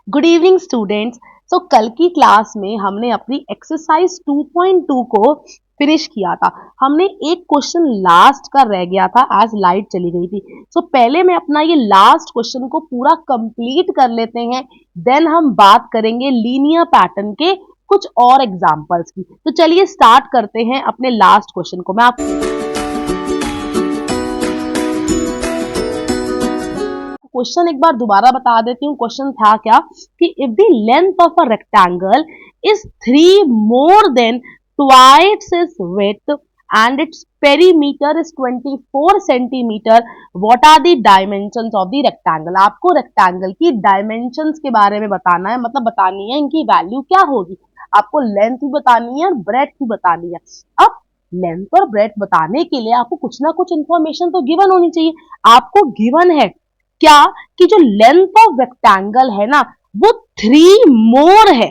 Good evening students. सो कल की class में हमने अपनी एक्सरसाइज 2.2 को फिनिश किया था। हमने एक क्वेश्चन लास्ट का रह गया था एज लाइट चली गई थी। पहले मैं अपना ये लास्ट क्वेश्चन को पूरा कंप्लीट कर लेते हैं, देन हम बात करेंगे लीनियर पैटर्न के कुछ और एग्जांपल्स की। तो चलिए स्टार्ट करते हैं अपने लास्ट क्वेश्चन को। मैं आपको क्वेश्चन एक बार दोबारा बता देती हूँ। क्वेश्चन था क्या कि if the length of a rectangle is 3 more than twice its width and its perimeter is 24 centimetre, what are the dimensions of the rectangle. आपको रेक्टेंगल की डायमेंशंस के बारे में बताना है, मतलब बतानी है इनकी वैल्यू क्या होगी। आपको लेंथ भी बतानी है और ब्रेड्थ भी बतानी है। अब लेंथ और ब्रेड्थ बताने के लिए आपको कुछ ना कुछ इंफॉर्मेशन तो गिवन होनी चाहिए। आपको गिवन है क्या कि जो लेंथ ऑफ रेक्टेंगल है ना वो 3 मोर है,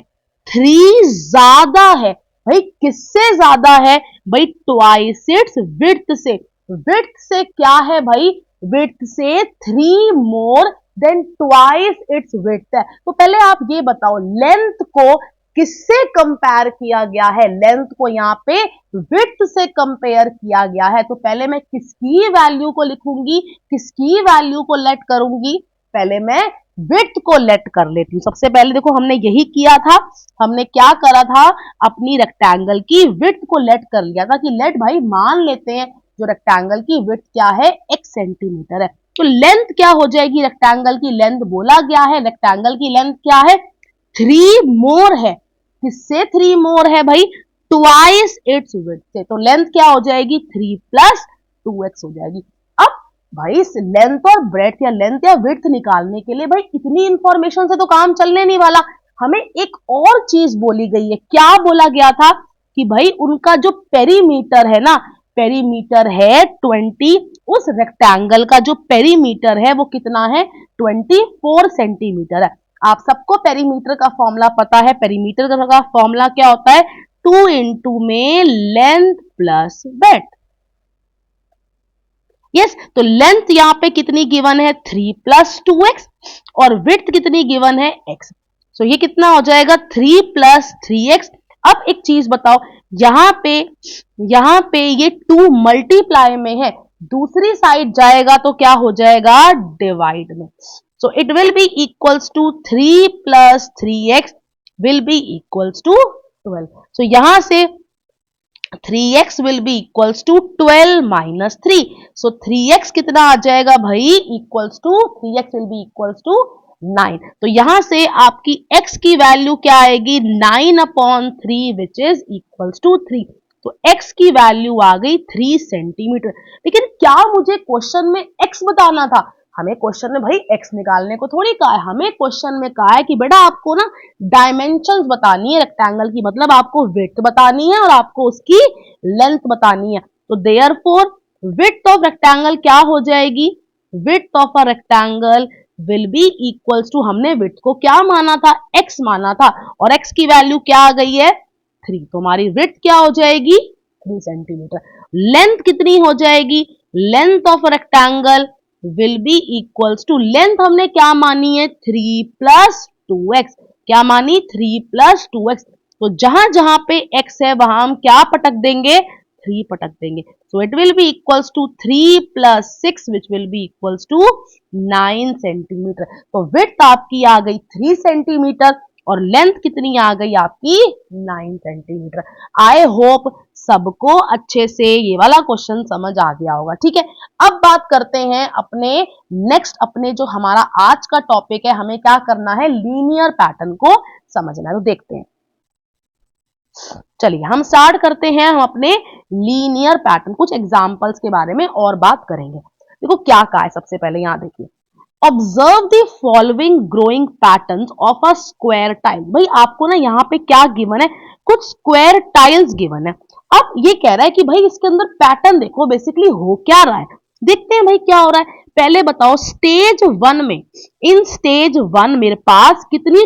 3 ज्यादा है। भाई किससे ज्यादा है? भाई ट्वाइस इट्स विड्थ से। विड्थ से क्या है भाई? विड्थ से 3 more than twice its width है। तो पहले आप ये बताओ लेंथ को किससे कंपेयर किया गया है? लेंथ को यहाँ पे विड्थ से कंपेयर किया गया है। तो पहले मैं किसकी वैल्यू को लिखूंगी, किसकी वैल्यू को लेट करूंगी? पहले मैं विड्थ को लेट कर लेती हूँ। सबसे पहले देखो हमने यही किया था। हमने क्या करा था? अपनी रेक्टेंगल की विड्थ को लेट कर लिया था कि लेट भाई मान लेते हैं जो रेक्टेंगल की विड्थ क्या है, x सेंटीमीटर है। तो लेंथ क्या हो जाएगी? रेक्टेंगल की लेंथ बोला गया है, रेक्टेंगल की लेंथ क्या है? 3 मोर है। किससे 3 मोर है भाई? ट्वाइस इट्स विड्थ से। तो लेंथ क्या हो जाएगी? 3 प्लस 2x हो जाएगी। अब भाई इस लेंथ और ब्रेड्थ या लेंथ या विड्थ निकालने के लिए भाई इतनी इंफॉर्मेशन से तो काम चलने नहीं वाला। हमें एक और चीज बोली गई है। क्या बोला गया था? कि भाई उनका जो पेरीमीटर है ना, पेरीमीटर है 20। उस रेक्टेंगल का जो पेरीमीटर है वो कितना है? 24 सेंटीमीटर है। आप सबको पेरीमीटर का फॉर्मूला पता है। पेरीमीटर का फॉर्मूला क्या होता है? 2 इंटू में लेंथ प्लस ब्रेड्थ। यस, तो लेंथ यहां पे कितनी गिवन है? 3 प्लस 2x और विड्थ कितनी गिवन है? x। सो ये कितना हो जाएगा? 3 प्लस 3x। अब एक चीज बताओ, यहां पे ये 2 मल्टीप्लाई में है, दूसरी साइड जाएगा तो क्या हो जाएगा? डिवाइड में। So it will be equals to 3 plus 3x will be equals to 12। So यहां से 3x will be equals to 12 minus 3. So 3x कितना आ जाएगा भाई? equals to 3x will be equals to 9. तो यहां से आपकी x की वैल्यू क्या आएगी? 9/3 which is equals to 3. तो x की वैल्यू आ गई 3 सेंटीमीटर। लेकिन क्या मुझे क्वेश्चन में x बताना था? हमें क्वेश्चन में भाई x निकालने को थोड़ी कहा है। हमें क्वेश्चन में कहा है कि बेटा आपको ना डायमेंशंस बतानी है रेक्टेंगल की, मतलब आपको विड्थ बतानी है और आपको उसकी लेंथ बतानी है। तो देयरफॉर विड्थ ऑफ रेक्टेंगल क्या हो जाएगी? Width of a rectangle will be equals to, हमने विड्थ को क्या माना था? x माना था और x की वैल्यू क्या आ गई है? 3। तो हमारी विड्थ क्या हो जाएगी? 3 सेंटीमीटर। लेंथ कितनी हो जाएगी? Length of rectangle will be equals to, length हमने क्या मानी है? 3 प्लस 2x। क्या मानी? 3 प्लस 2x। तो जहां जहां पे x है वहां हम क्या पटक देंगे? 3 पटक देंगे। So it will be equals to 3 plus 6 which will be equals to 9 centimetre. तो विड्थ आपकी आ गई 3 सेंटीमीटर और लेंथ कितनी आ गई आपकी? 9 सेंटीमीटर। आई होप सबको अच्छे से ये वाला क्वेश्चन समझ आ गया होगा। ठीक है, अब बात करते हैं अपने नेक्स्ट, अपने जो हमारा आज का टॉपिक है, हमें क्या करना है? लीनियर पैटर्न को समझना है। तो देखते हैं, चलिए हम स्टार्ट करते हैं। हम अपने लीनियर पैटर्न कुछ एग्जांपल्स के बारे में और बात करेंगे। देखो क्या कहा है, सबसे पहले यहां देखिए, observe the following growing patterns of a square tile. भाई आपको ना यहाँ पे क्या गिवन है? कुछ स्क्वायर टाइल्स गिवन है। अब ये कह रहा है कि भाई इसके अंदर पैटर्न देखो बेसिकली हो क्या रहा है। देखते हैं भाई क्या हो रहा है। पहले बताओ स्टेज 1 में, इन स्टेज 1 मेरे पास कितनी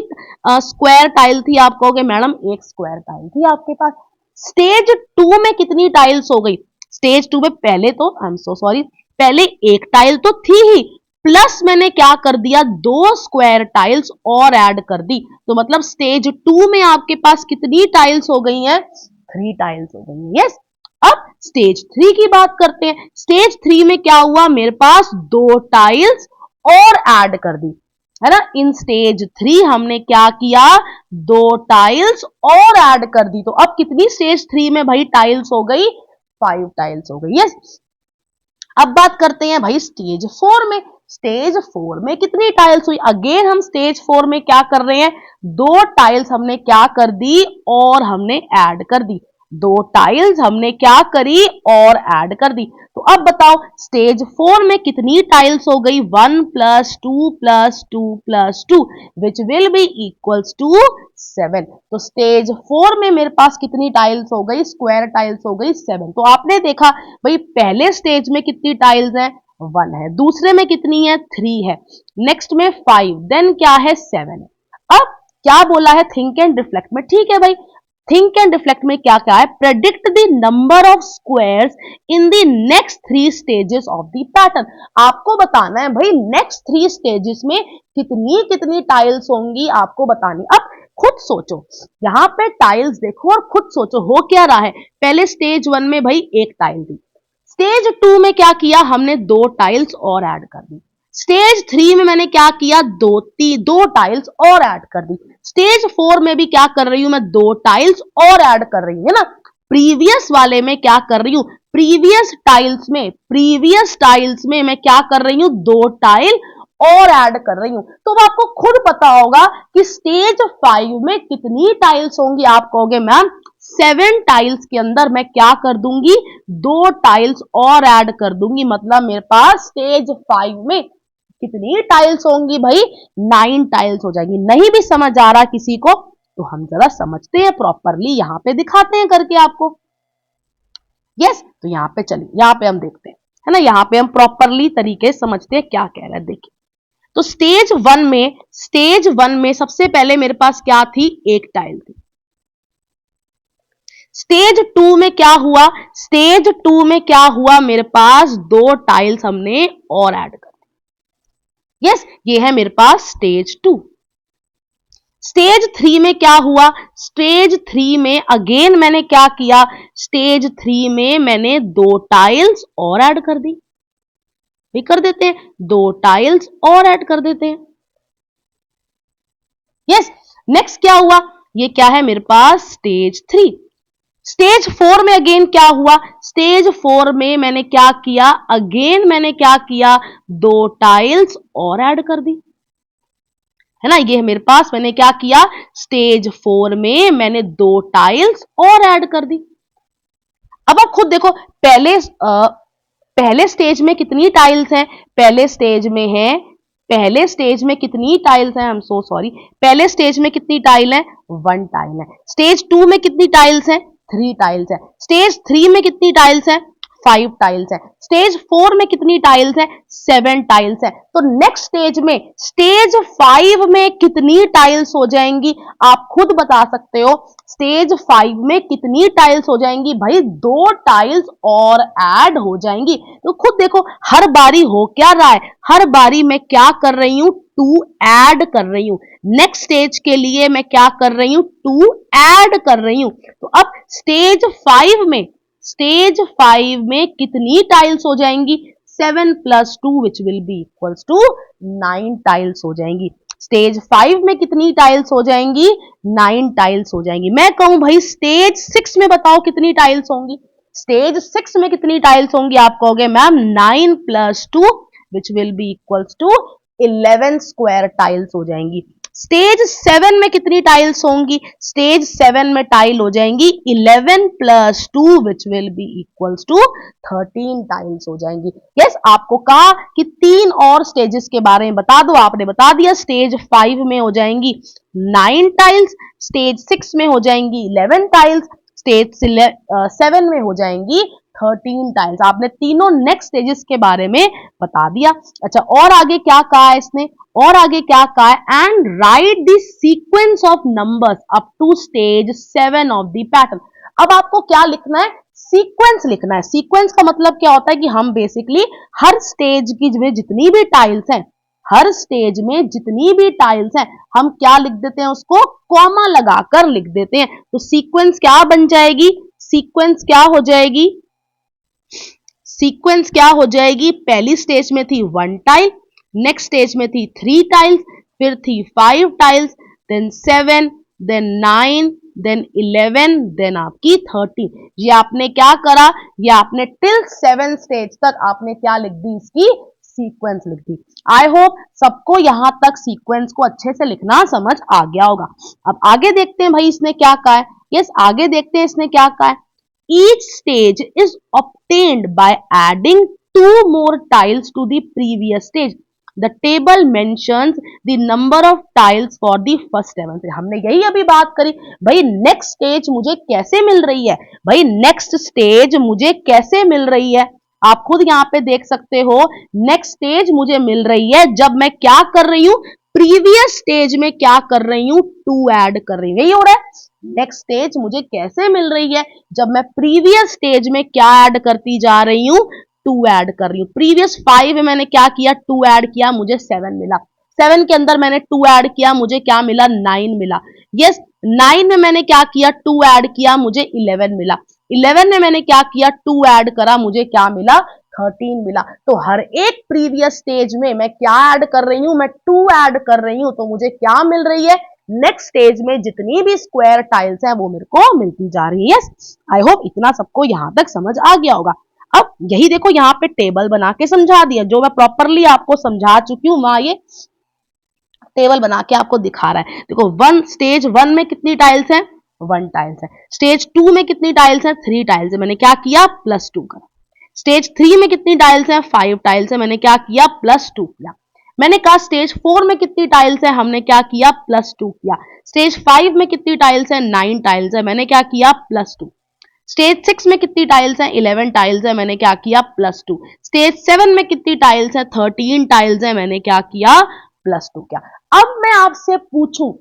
स्क्वायर टाइल थी? आप कहोगे मैडम एक स्क्वायर टाइल थी आपके पास। स्टेज 2 में कितनी टाइल्स हो गई? स्टेज 2 में पहले तो, आई एम सो सॉरी, पहले एक टाइल तो थी ही, प्लस मैंने क्या कर दिया, 2 स्क्वायर टाइल्स और ऐड कर दी। तो मतलब स्टेज 2 में आपके पास कितनी टाइल्स हो गई हैं, 3 टाइल्स हो गई हैं। यस, अब स्टेज 3 की बात करते हैं। स्टेज 3 में क्या हुआ, मेरे पास 2 टाइल्स और ऐड कर दी, है ना। इन स्टेज 3 हमने क्या किया, 2 टाइल्स और ऐड कर दी। तो अब कितनी स्टेज 3 में भाई टाइल्स हो गई, 5 टाइल्स हो गई। यस, अब बात करते हैं भाई स्टेज 4 में। स्टेज 4 में कितनी टाइल्स हुई, अगेन हम स्टेज 4 में क्या कर रहे हैं, 2 टाइल्स हमने क्या कर दी और हमने ऐड कर दी। 2 टाइल्स हमने क्या करी और ऐड कर दी। तो अब बताओ स्टेज 4 में कितनी टाइल्स हो गई, 1 plus 2 plus 2 plus 2 which will be equals to 7। तो स्टेज 4 में मेरे पास कितनी टाइल्स हो गई, स्क्वायर टाइल्स हो गई 7। तो आपने देखा भाई पहले स्टेज में कितनी टाइल्स हैं, 1 है, दूसरे में कितनी है, 3 है, नेक्स्ट में 5, देन क्या है, 7 है। अब क्या बोला है थिंक एंड रिफ्लेक्ट में, ठीक है भाई, थिंक एंड रिफ्लेक्ट में क्या क्या है, predict the number of squares in the next 3 stages of the pattern. आपको बताना है भाई नेक्स्ट 3 स्टेजेस में कितनी कितनी टाइल्स होंगी, आपको बतानी। अब खुद सोचो, यहां पे टाइल्स देखो और खुद सोचो हो क्या रहा है। पहले स्टेज 1 में भाई 1 टाइल थी, स्टेज 2 में क्या किया हमने, 2 टाइल्स और ऐड कर दी। स्टेज 3 में मैंने क्या किया, 2 टाइल्स और ऐड कर दी। स्टेज 4 में भी क्या कर रही हूं मैं, 2 टाइल्स और ऐड कर रही हूं, है ना। प्रीवियस वाले में क्या कर रही हूं, प्रीवियस टाइल्स में मैं क्या कर रही हूं, 2 टाइल और ऐड कर रही हूं। तो आपको खुद पता होगा कि स्टेज 5 में कितनी टाइल्स होंगी। आप कहोगे मैम 7 टाइल्स के अंदर मैं क्या कर दूंगी, 2 टाइल्स और ऐड कर दूंगी, मतलब मेरे पास स्टेज 5 में कितनी टाइल्स होंगी भाई, 9 टाइल्स हो जाएंगी। नहीं भी समझ आ रहा किसी को तो हम जरा समझते हैं प्रॉपरली, यहां पे दिखाते हैं करके आपको। यस, तो यहां पे चलिए, यहां पे हम देखते हैं, है ना, यहां पे हम प्रॉपरली तरीके से समझते हैं क्या कह रहा है। देखिए, तो स्टेज 1 में सबसे पहले मेरे पास क्या थी, 1 टाइल थी। स्टेज 2 में क्या हुआ, स्टेज 2 में क्या हुआ, मेरे पास 2 टाइल्स हमने और ऐड कर दी। यस, ये है मेरे पास स्टेज 2। स्टेज 3 में क्या हुआ, स्टेज 3 में अगेन मैंने क्या किया, स्टेज 3 में मैंने 2 टाइल्स और ऐड कर दी। भी कर देते हैं, 2 टाइल्स और ऐड कर देते हैं। यस, नेक्स्ट क्या हुआ, ये क्या है मेरे पास स्टेज 3। स्टेज 4 में अगेन क्या हुआ, स्टेज 4 में मैंने क्या किया, अगेन मैंने क्या किया, 2 टाइल्स और ऐड कर दी, है ना। ये मेरे पास मैंने क्या किया, स्टेज 4 में मैंने 2 टाइल्स और ऐड कर दी। अब आप खुद देखो, पहले स्टेज में कितनी टाइल्स हैं, पहले स्टेज में कितनी टाइल्स हैं, आई एम सो सॉरी, पहले स्टेज में कितनी टाइल है, 1 टाइल है। स्टेज 2 में कितनी टाइल्स हैं, 3 टाइल्स है। स्टेज 3 में कितनी टाइल्स है, 5 टाइल्स है। स्टेज 4 में कितनी टाइल्स है, 7 टाइल्स है। तो नेक्स्ट स्टेज में स्टेज 5 में कितनी टाइल्स हो जाएंगी, आप खुद बता सकते हो। स्टेज 5 में कितनी टाइल्स हो जाएंगी भाई, 2 टाइल्स और ऐड हो जाएंगी। तो खुद देखो हर बारी हो क्या रहा है, हर बारी मैं क्या कर रही हूं, 2 ऐड कर रही हूं। नेक्स्ट स्टेज के लिए मैं क्या कर रही हूं, 2 ऐड कर रही हूं। तो अब स्टेज 5 में कितनी टाइल्स हो जाएंगी, 7 plus 2 which will be equals to 9 tiles हो जाएंगी। स्टेज 5 में कितनी टाइल्स हो जाएंगी, 9 टाइल्स हो जाएंगी। मैं कहूं भाई स्टेज 6 में बताओ कितनी टाइल्स होंगी, स्टेज 6 में कितनी टाइल्स होंगी, आप कहोगे ma'am 9 plus 2 which will be equals to 11 square tiles हो जाएंगी। स्टेज 7 में कितनी टाइल्स होंगी, स्टेज 7 में टाइल हो जाएंगी 11 plus 2 which will be equals to 13 tiles हो जाएंगी। यस, आपको कहा कि 3 और स्टेजेस के बारे में बता दो, आपने बता दिया। स्टेज 5 में हो जाएंगी 9 टाइल्स, स्टेज 6 में हो जाएंगी 11 टाइल्स, स्टेज 7 में हो जाएंगी 13 टाइल्स। आपने तीनों नेक्स्ट स्टेजेस के बारे में बता दिया। अच्छा, और आगे क्या कहा है इसने, और आगे क्या कहा है, and write the sequence of numbers up to stage 7 of the pattern. अब आपको क्या लिखना है, सीक्वेंस लिखना है। सीक्वेंस का मतलब क्या होता है कि हम बेसिकली हर स्टेज की में जितनी भी टाइल्स हैं, हर स्टेज में जितनी भी टाइल्स हैं, हम क्या लिख देते हैं, उसको कॉमा लगाकर लिख देते हैं। तो सीक्वेंस क्या बन जाएगी, सीक्वेंस क्या हो जाएगी, सीक्वेंस क्या हो जाएगी, पहली स्टेज में थी 1 टाइल, नेक्स्ट स्टेज में थी 3 टाइल्स, फिर थी 5 tiles, then 7, then 9, then 11, then आपकी 13। ये आपने क्या करा, ये आपने टिल 7 स्टेज तक आपने क्या लिख दी, इसकी सीक्वेंस लिख दी। आई होप सबको यहां तक सीक्वेंस को अच्छे से लिखना समझ आ गया होगा। अब आगे देखते हैं भाई इसने क्या कहा है। यस, आगे देखते हैं इसने क्या कहा है। Each stage is obtained by adding 2 more tiles to the previous stage. The table mentions the number of tiles for the first 7. हमने यही अभी बात करी भाई, नेक्स्ट स्टेज मुझे कैसे मिल रही है, भाई नेक्स्ट स्टेज मुझे कैसे मिल रही है, आप खुद यहाँ पे देख सकते हो। नेक्स्ट स्टेज मुझे मिल रही है जब मैं क्या कर रही हूँ, प्रीवियस स्टेज में क्या कर रही हूँ, 2 ऐड कर रही हूँ, यही हो रहा है। नेक्स्ट स्टेज मुझे कैसे मिल रही है, जब मैं प्रीवियस स्टेज में क्या ऐड करती जा रही हूँ, 2 ऐड कर रही हूँ। प्रीवियस 5 में मैंने क्या किया, 2 ऐड किया, मुझे 7 मिला। 7 के अंदर मैंने 2 ऐड किया, मुझे क्या मिला, 9 मिला। यस, 9 में मैंने क्या किया, 2 ऐड किया, मुझे 11 मिला। 11 में मैंने क्या किया, 2 ऐड करा, मुझे क्या मिला, 13 मिला। तो हर एक प्रीवियस स्टेज में मैं क्या ऐड कर रही हूं, मैं 2 ऐड कर रही हूं, तो मुझे क्या मिल रही है, नेक्स्ट स्टेज में जितनी भी स्क्वायर टाइल्स हैं वो मेरे को मिलती जा रही है। यस, आई होप इतना सबको यहां तक समझ आ गया होगा। अब यही देखो यहाँ पे टेबल बना के समझा दिया, जो मैं प्रॉपरली आपको समझा चुकी हूँ, वहां ये टेबल बना के आपको दिखा रहा है। देखो स्टेज 1 में कितनी टाइल्स हैं, 1 टाइल्स है। स्टेज 2 में कितनी टाइल्स हैं, 3 टाइल्स है, मैंने क्या किया, +2 करा। स्टेज 3 में कितनी टाइल्स हैं, 5 टाइल्स है, मैंने क्या किया, +2 किया। मैंने कहा स्टेज 4 में कितनी टाइल्स है, हमने क्या किया, +2 किया। स्टेज 5 में कितनी टाइल्स है, 9 टाइल्स है, मैंने क्या किया, +2। स्टेज 6 में कितनी टाइल्स है, 11 टाइल्स है, मैंने क्या किया, +2। स्टेज 7 में कितनी टाइल्स है, 13 टाइल्स है, मैंने क्या किया, +2 किया। अब मैं आपसे पूछूं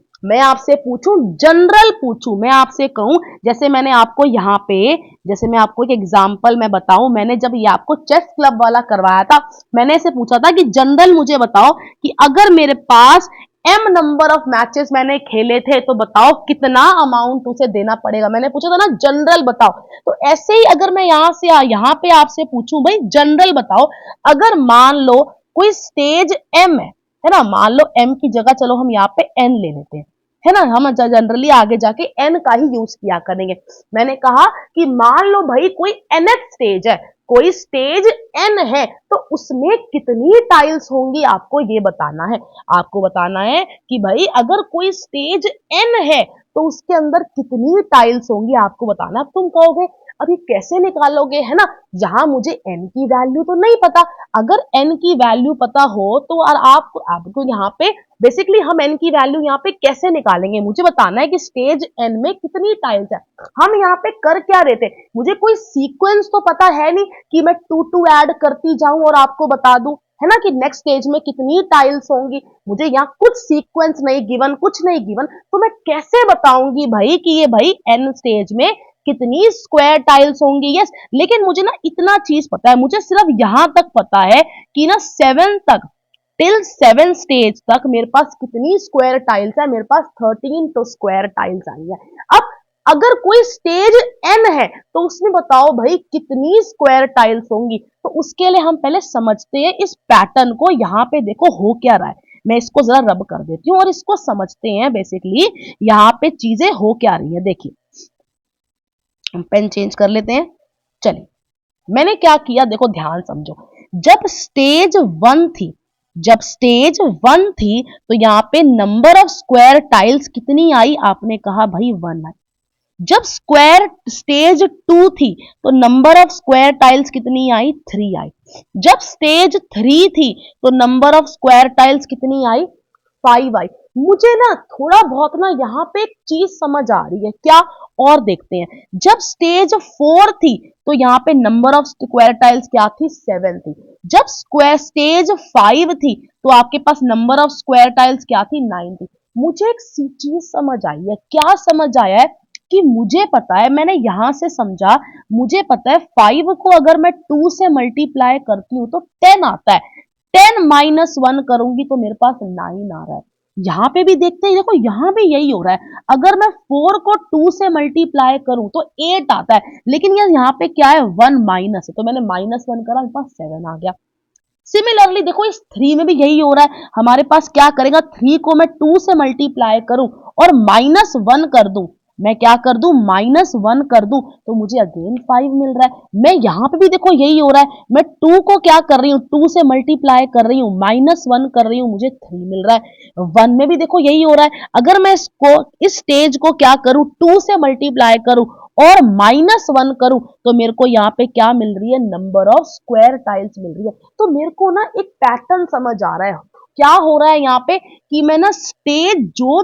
जनरल पूछूं, मैं आपसे कहूं, जैसे मैंने आपको यहाँ पे, जैसे मैं आपको एक एग्जांपल मैं बताऊं, मैंने जब ये आपको चेस क्लब वाला करवाया था, मैंने ऐसे पूछा था कि जनरल मुझे बताओ कि अगर मेरे पास m नंबर ऑफ मैचेस मैंने खेले थे तो बताओ कितना अमाउंट उसे देना पड़ेगा। मैंने पूछा था ना जनरल बताओ। तो ऐसे ही अगर मैं यहाँ पे आपसे पूछूं भाई जनरल बताओ, अगर मान लो कोई स्टेज m है ना, मान लो m की जगह चलो हम यहाँ पे n ले लेते हैं, है ना, हम जनरली आगे जाके n का ही यूज किया करेंगे। मैंने कहा कि मान लो भाई कोई nth स्टेज है, कोई स्टेज n है, तो उसमें कितनी टाइल्स होंगी आपको ये बताना है। आपको बताना है कि भाई अगर कोई स्टेज n है तो उसके अंदर कितनी टाइल्स होंगी आपको बताना। अब तुम कहोगे अभी कैसे निकालोगे, है ना, यहाँ मुझे n की वैल्यू तो नहीं पता। अगर n की वैल्यू पता हो तो आपको यहाँ पे बेसिकली हम n की वैल्यू यहाँ पे कैसे निकालेंगे, मुझे बताना है कि स्टेज n में कितनी टाइल्स है। हम यहाँ पे कर क्या रहे थे, मुझे कोई सीक्वेंस तो पता है नहीं कि मैं 2 ऐड करती जाऊं और आपको बता दूं, है ना, कि नेक्स्ट स्टेज में कितनी टाइल्स होंगी। मुझे यहाँ कुछ सीक्वेंस नहीं गिवन, कुछ नहीं गिवन, तो मैं कैसे बताऊंगी भाई कि ये भाई n स्टेज में कितनी स्क्वायर टाइल्स होंगी। यस, लेकिन मुझे ना इतना चीज पता है, मुझे सिर्फ यहां तक पता है कि ना 7 तक, टिल 7 स्टेज तक मेरे पास कितनी स्क्वायर टाइल्स है, मेरे पास 13 तो स्क्वायर टाइल्स आई है। अब अगर कोई स्टेज n है तो उसमें बताओ भाई कितनी स्क्वायर टाइल्स होंगी। तो उसके लिए हम पहले समझते हैं इस पैटर्न को, यहाँ पे देखो हो क्या रहा है, मैं इसको जरा रब कर देती हूँ और इसको समझते हैं बेसिकली यहाँ पे चीजें हो क्या रही है। देखिए हम पेन चेंज कर लेते हैं। चलिए मैंने क्या किया, देखो ध्यान समझो, जब स्टेज 1 थी, जब स्टेज 1 थी तो यहाँ पे नंबर ऑफ स्क्वायर टाइल्स कितनी आई, आपने कहा भाई 1 आई। जब स्क्वायर स्टेज 2 थी तो नंबर ऑफ स्क्वायर टाइल्स कितनी आई, 3 आई। जब स्टेज 3 थी तो नंबर ऑफ स्क्वायर टाइल्स कितनी आई, 5 आई। मुझे ना थोड़ा बहुत ना यहाँ पे एक चीज समझ आ रही है, क्या, और देखते हैं। जब स्टेज 4 थी तो यहाँ पे नंबर ऑफ स्क्वायर टाइल्स क्या थी, 7 थी। जब स्क्वायर स्टेज 5 थी तो आपके पास नंबर ऑफ स्क्वायर टाइल्स क्या थी, 9 थी। मुझे एक चीज समझ आई है, क्या समझ आया है, कि मुझे पता है, मैंने यहां से समझा, मुझे पता है 5 को अगर मैं 2 से मल्टीप्लाई करती हूँ तो 10 आता है, 10 माइनस 1 करूंगी तो मेरे पास 9 आ रहा है। यहाँ पे भी देखते हैं, देखो यहाँ भी यही हो रहा है, अगर मैं 4 को 2 से मल्टीप्लाई करूं तो 8 आता है, लेकिन यार यहाँ पे क्या है, 1 माइनस है, तो मैंने -1 करा, मेरे पास 7 आ गया। सिमिलरली देखो इस 3 में भी यही हो रहा है, हमारे पास क्या करेगा, 3 को मैं 2 से मल्टीप्लाई करूं और -1 कर दूं, मैं क्या कर दूं, -1 कर दूं, तो मुझे अगेन 5 मिल रहा है। मैं यहां पे भी देखो यही हो रहा है, मैं 2 को क्या कर रही हूं, 2 से मल्टीप्लाई कर रही हूं, -1 कर रही हूं, मुझे 3 मिल रहा है। 1 में भी देखो यही हो रहा है, अगर मैं इसको, इस स्टेज को क्या करूं, 2 से मल्टीप्लाई करूं और -1 करूं, तो मेरे को यहाँ पे क्या मिल रही है, नंबर ऑफ स्क्वायर टाइल्स मिल रही है। तो मेरे को ना एक पैटर्न समझ आ रहा है, क्या हो रहा है यहाँ पे, कि मैं ना स्टेज, जो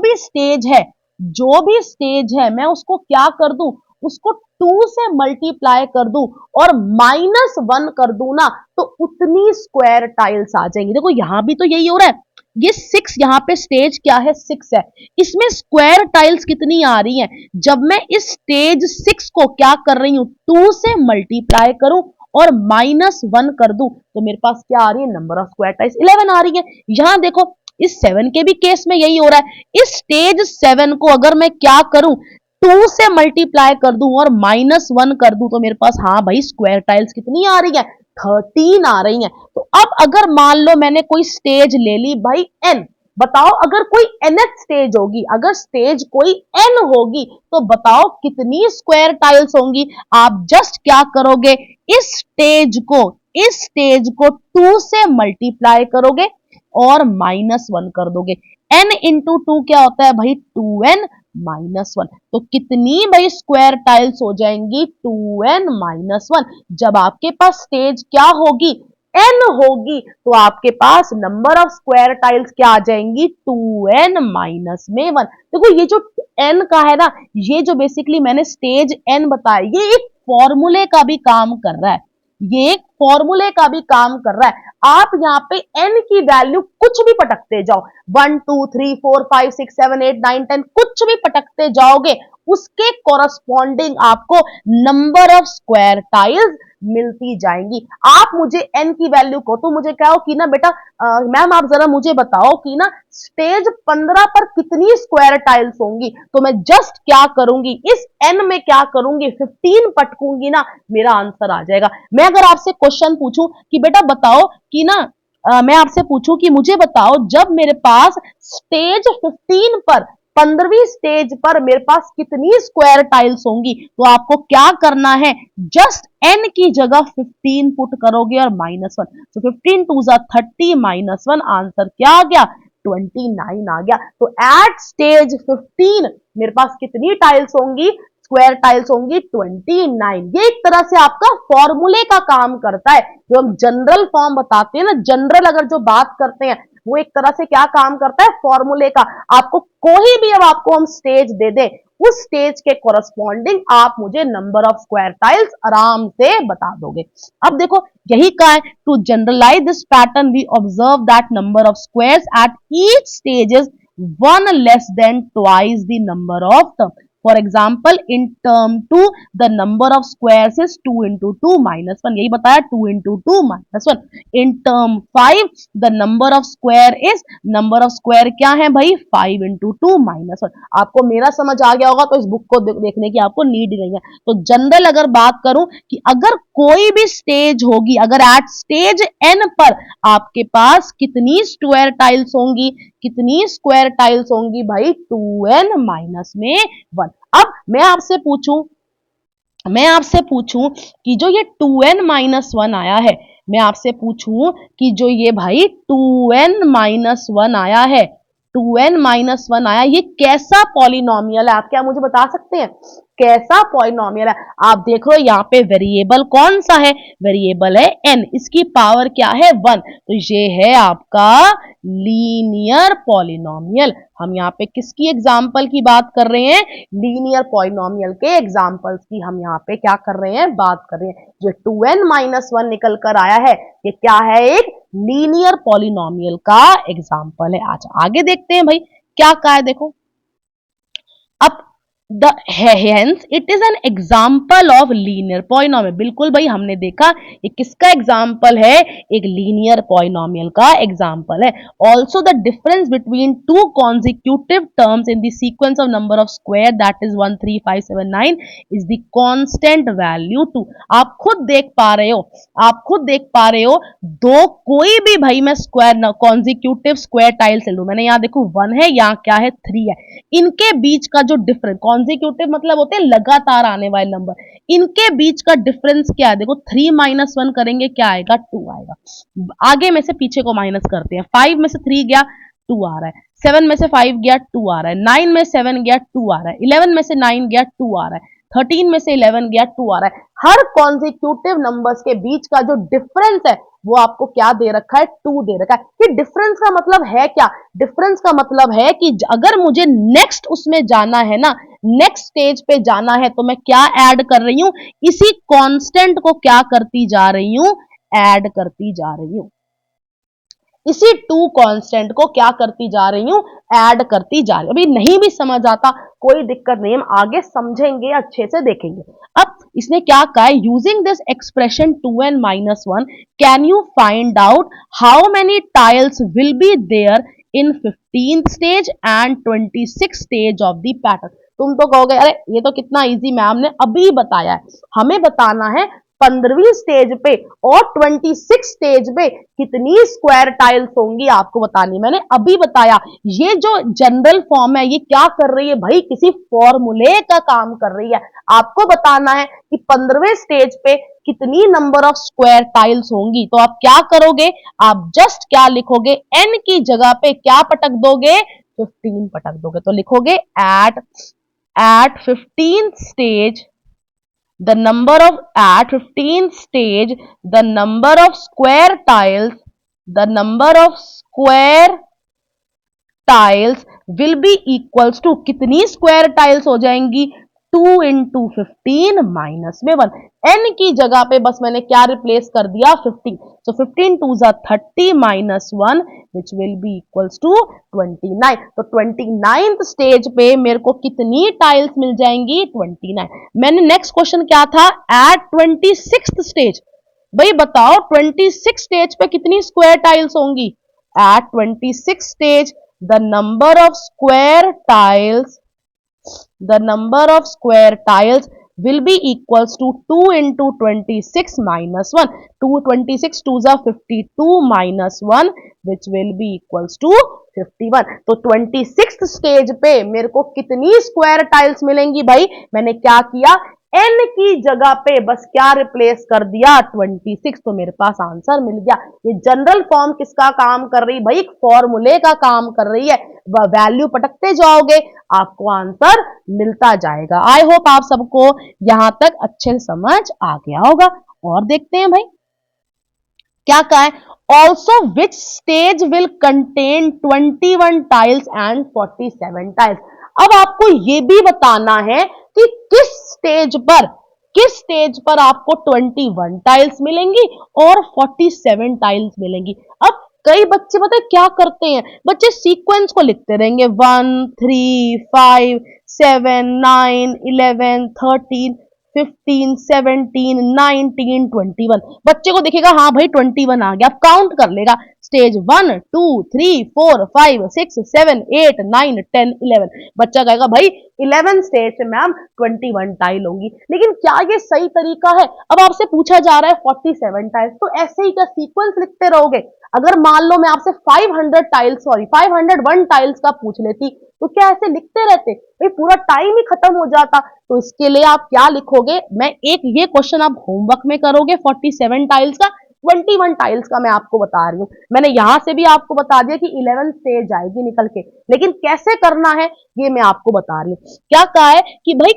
भी स्टेज है मैं उसको क्या कर दूं, उसको 2 से मल्टीप्लाई कर दूं और -1 कर दूं ना, तो उतनी स्क्वायर टाइल्स आ जाएंगी। देखो यहां भी तो यही हो रहा है, ये 6, यहाँ पे स्टेज क्या है, 6 है, इसमें स्क्वायर टाइल्स कितनी आ रही हैं, जब मैं इस स्टेज 6 को क्या कर रही हूं, 2 से मल्टीप्लाई करूं और -1 कर दूं, तो मेरे पास क्या आ रही है, नंबर ऑफ स्क्वायर टाइल्स 11 आ रही है। यहां देखो इस 7 के भी केस में यही हो रहा है, इस स्टेज 7 को अगर मैं क्या करूं, 2 से मल्टीप्लाई कर दूं और -1 कर दूं, तो मेरे पास, हाँ भाई, स्क्वायर टाइल्स कितनी आ रही है, 13 आ रही हैं। तो अब अगर मान लो मैंने कोई स्टेज ले ली भाई n, बताओ अगर कोई nth स्टेज होगी, अगर स्टेज कोई n होगी, तो बताओ कितनी स्क्वायर टाइल्स होंगी। आप जस्ट क्या करोगे, इस स्टेज को 2 से मल्टीप्लाई करोगे और -1 कर दोगे। n इंटू 2 क्या होता है भाई, 2n -1, तो कितनी भाई स्क्वायर टाइल्स हो जाएंगी, 2n -1। जब आपके पास स्टेज क्या होगी, n होगी, तो आपके पास नंबर ऑफ स्क्वायर टाइल्स क्या आ जाएंगी, 2n -1। देखो ये जो n का है ना, ये जो बेसिकली मैंने स्टेज n बताया, ये एक फॉर्मूले का भी काम कर रहा है, ये एक फॉर्मूले का भी काम कर रहा है। आप यहाँ पे n की वैल्यू कुछ भी पटकते जाओ, 1 2 3 4 5 6 7 8 9 10, कुछ भी पटकते जाओगे, उसके कोरस्पॉन्डिंग आपको नंबर ऑफ स्क्वायर टाइल्स मिलती जाएंगी। आप मुझे n की वैल्यू को, तो मुझे कहो कि ना बेटा, मैम आप जरा मुझे बताओ कि ना स्टेज 15 पर कितनी स्क्वायर टाइल्स होंगी, तो मैं जस्ट क्या करूंगी, इस n में क्या करूंगी, 15 पटकूंगी ना, मेरा आंसर आ जाएगा। मैं अगर आपसे क्वेश्चन पूछूं कि बेटा बताओ कि ना, मैं आपसे पूछूं कि मुझे बताओ, जब मेरे पास स्टेज 15 पर, 15वीं स्टेज पर मेरे पास कितनी स्क्वायर टाइल्स होंगी, तो आपको क्या करना है, जस्ट n की जगह 15 पुट करोगे और -1, तो 15 2 जा 30 -1, आंसर क्या आ गया, 29 आ गया। तो एट स्टेज 15 मेरे पास कितनी टाइल्स होंगी, स्क्वायर टाइल्स होंगी 29। ये एक तरह से आपका फॉर्मूले का काम करता है, जो हम जनरल फॉर्म बताते हैं ना, जनरल अगर जो बात करते हैं, वो एक तरह से क्या काम करता है, फॉर्मूले का। आपको कोई भी, अब आपको हम स्टेज दे दें, उस स्टेज के कोरस्पॉन्डिंग आप मुझे नंबर ऑफ स्क्वायर टाइल्स आराम से बता दोगे। अब देखो यही कहा है, to generalise this pattern we observe that number of squares at each stage is 1 less than twice the number of term. For example, in term 2, the number of squares is 2 into 2 minus 1. यही बताया, 2 into 2 minus 1. In term 5, the number of square is, number of square क्या है भाई, 5 into 2 minus 1. आपको मेरा समझ आ गया होगा, तो इस बुक को देखने की आपको नीड नहीं है। तो जनरल अगर बात करूं कि अगर कोई भी स्टेज होगी, अगर एट स्टेज n पर आपके पास कितनी स्क्वायर टाइल्स होंगी, कितनी स्क्वायर टाइल्स होंगी भाई, 2n -1। अब मैं आपसे पूछूं कि जो ये 2n -1 आया है, मैं आपसे पूछूं कि जो ये भाई 2n -1 आया है, 2n -1 आया, ये कैसा पॉलिनोमियल है, आप क्या मुझे बता सकते हैं, कैसा पॉलिनोमियल है। आप देख रहे हो यहाँ पे वेरिएबल कौन सा है, वेरिएबल है n, इसकी पावर क्या है 1, तो ये है आपका लीनियर पॉलिनोमियल। हम यहाँ पे किसकी एग्जाम्पल की बात कर रहे हैं, लीनियर पॉलिनोमियल के एग्जाम्पल्स की हम यहाँ पे क्या कर रहे हैं, बात कर रहे हैं। जो 2n -1 निकल कर आया है, ये क्या है, एक लीनियर पॉलिनोमियल का एग्जाम्पल है। अच्छा आगे देखते हैं भाई क्या कहा है, देखो अब hence it is an example of linear polynomial. बिल्कुल भाई हमने देखा ये किसका एग्जाम्पल है, एक लीनियर पॉलिनोमियल का एग्जाम्पल है. Also the difference between two consecutive terms in the sequence of number of square that is 1 3 5 7 9 is the constant value 2. आप खुद देख पा रहे हो, आप खुद देख पा रहे हो, दो कोई भी भाई मैं स्क्वायर कॉन्जिक्यूटिव स्क्वायर टाइल्स ले लूं, मैंने यहाँ देखो 1 है, यहाँ क्या है 3 है, इनके बीच का जो डिफरेंस, कॉन्जिक्यूटिव मतलब होते हैं लगातार आने वाले नंबर, इनके बीच का डिफरेंस क्या है, देखो 3 माइनस 1 करेंगे क्या आएगा, 2 आएगा. आगे में से पीछे को माइनस करते हैं, 5 में से 3 गया 2 आ रहा है, 7 में से 5 गया 2 आ रहा है, 9 में 7 गया 2 आ रहा है, 11 में से 9 गया 2 आ रहा है, 13 में से 11 गया 2 आ रहा है. हर कॉन्जिक्यूटिव नंबर्स के बीच का जो डिफरेंस है वो आपको क्या दे रखा है, 2 दे रखा है. कि डिफरेंस का मतलब है क्या, डिफरेंस का मतलब है कि अगर मुझे नेक्स्ट उसमें जाना है ना, नेक्स्ट स्टेज पे जाना है, तो मैं क्या ऐड कर रही हूं, इसी कांस्टेंट को क्या करती जा रही हूं, ऐड करती जा रही हूं, इसी टू कांस्टेंट को क्या करती जा रही हूं, ऐड करती जा रही हूं. अभी नहीं भी समझ आता कोई दिक्कत नहीं, हम आगे समझेंगे, अच्छे से देखेंगे. अब इसने क्या कहा है, using this expression 2n minus 1 can you find out how many tiles will be there in 15th stage and 26th stage of the pattern. तुम तो कहोगे अरे ये तो कितना इजी मैम ने अभी बताया है. हमें बताना है 15वीं स्टेज पे और 26 स्टेज पे कितनी स्क्वायर टाइल्स होंगी, आपको बतानी. मैंने अभी बताया ये जो जनरल फॉर्म है ये क्या कर रही है भाई, किसी फॉर्मूले का काम कर रही है. आपको बताना है कि 15वें स्टेज पे कितनी नंबर ऑफ स्क्वायर टाइल्स होंगी. तो आप क्या करोगे, आप जस्ट क्या लिखोगे, n की जगह पे क्या पटक दोगे, 15 पटक दोगे. तो लिखोगे at 15th stage the number of at 15th stage the number of square tiles the number of square tiles will be equals to कितनी स्क्वायर टाइल्स हो जाएंगी, 2 इंटू 15 माइनस में 1. n की जगह पे बस मैंने क्या रिप्लेस कर दिया, 15. so 15 2 जा 30 minus 1 which will be equals to 29. तो 29th स्टेज पे मेरे को कितनी टाइल्स मिल जाएंगी, 29. मैंने नेक्स्ट क्वेश्चन क्या था, एट 26th स्टेज, भाई बताओ 26 स्टेज पे कितनी स्क्वायर टाइल्स होंगी. At 26 stage the number of square tiles will be equals to 2 into 26 minus 1. 26 2 are 52 minus 1 which will be equals to 51. तो 26th स्टेज पे मेरे को कितनी स्क्वायर टाइल्स मिलेंगी भाई, मैंने क्या किया, n की जगह पे बस क्या रिप्लेस कर दिया, 26. तो मेरे पास आंसर मिल गया. ये जनरल फॉर्म किसका काम कर रही भाई, फॉर्मूले का काम कर रही है. वैल्यू पटकते जाओगे आपको आंसर मिलता जाएगा. आई होप आप सबको यहां तक अच्छे से समझ आ गया होगा. और देखते हैं भाई क्या कहा है, also which stage will contain 21 tiles and 47 tiles. अब आपको यह भी बताना है कि किस स्टेज पर आपको 21 टाइल्स मिलेंगी और 47 टाइल्स मिलेंगी. अब कई बच्चे पता है क्या करते हैं, बच्चे सीक्वेंस को लिखते रहेंगे 1 3 5 7 9 11 13 15 17 19 21. बच्चे को दिखेगा हाँ भाई 21 आ गया, अब काउंट कर लेगा स्टेज 1 2 3 4 5 6 7 8 9 10 11. बच्चा कहेगा भाई 11 स्टेज से मैम 21 टाइल होंगी. लेकिन क्या ये सही तरीका है, अब आपसे पूछा जा रहा है 47 टाइल्स, तो ऐसे ही क्या सीक्वेंस लिखते रहोगे. अगर मान लो मैं आपसे 501 टाइल्स का पूछ लेती तो क्या ऐसे लिखते रहते भाई, पूरा टाइम ही खत्म हो जाता. तो इसके लिए आप क्या लिखोगे, मैं एक ये क्वेश्चन आप होमवर्क में करोगे 47 टाइल्स का, 21 टाइल्स का मैं आपको बता रही हूँ. मैंने यहां से भी आपको बता दिया कि 11 स्टेज आएगी निकल के, लेकिन कैसे करना है ये मैं आपको बता रही हूँ. क्या कहा है कि भाई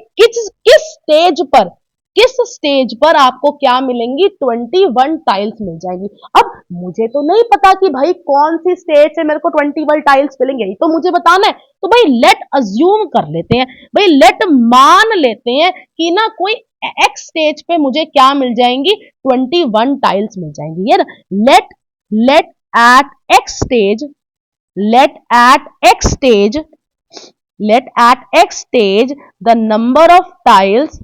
किस स्टेज पर आपको क्या मिलेंगी, 21 टाइल्स मिल जाएंगी. अब मुझे तो नहीं पता कि भाई कौन सी स्टेज से मेरे को 21 टाइल्स मिलेंगे, ये तो मुझे बताना है. तो भाई लेट अज्यूम कर लेते हैं, भाई लेट मान लेते हैं कि ना कोई एक्स स्टेज पे मुझे क्या मिल जाएंगी, 21 टाइल्स मिल जाएंगी. ये ना let at x stage let at x stage the number of tiles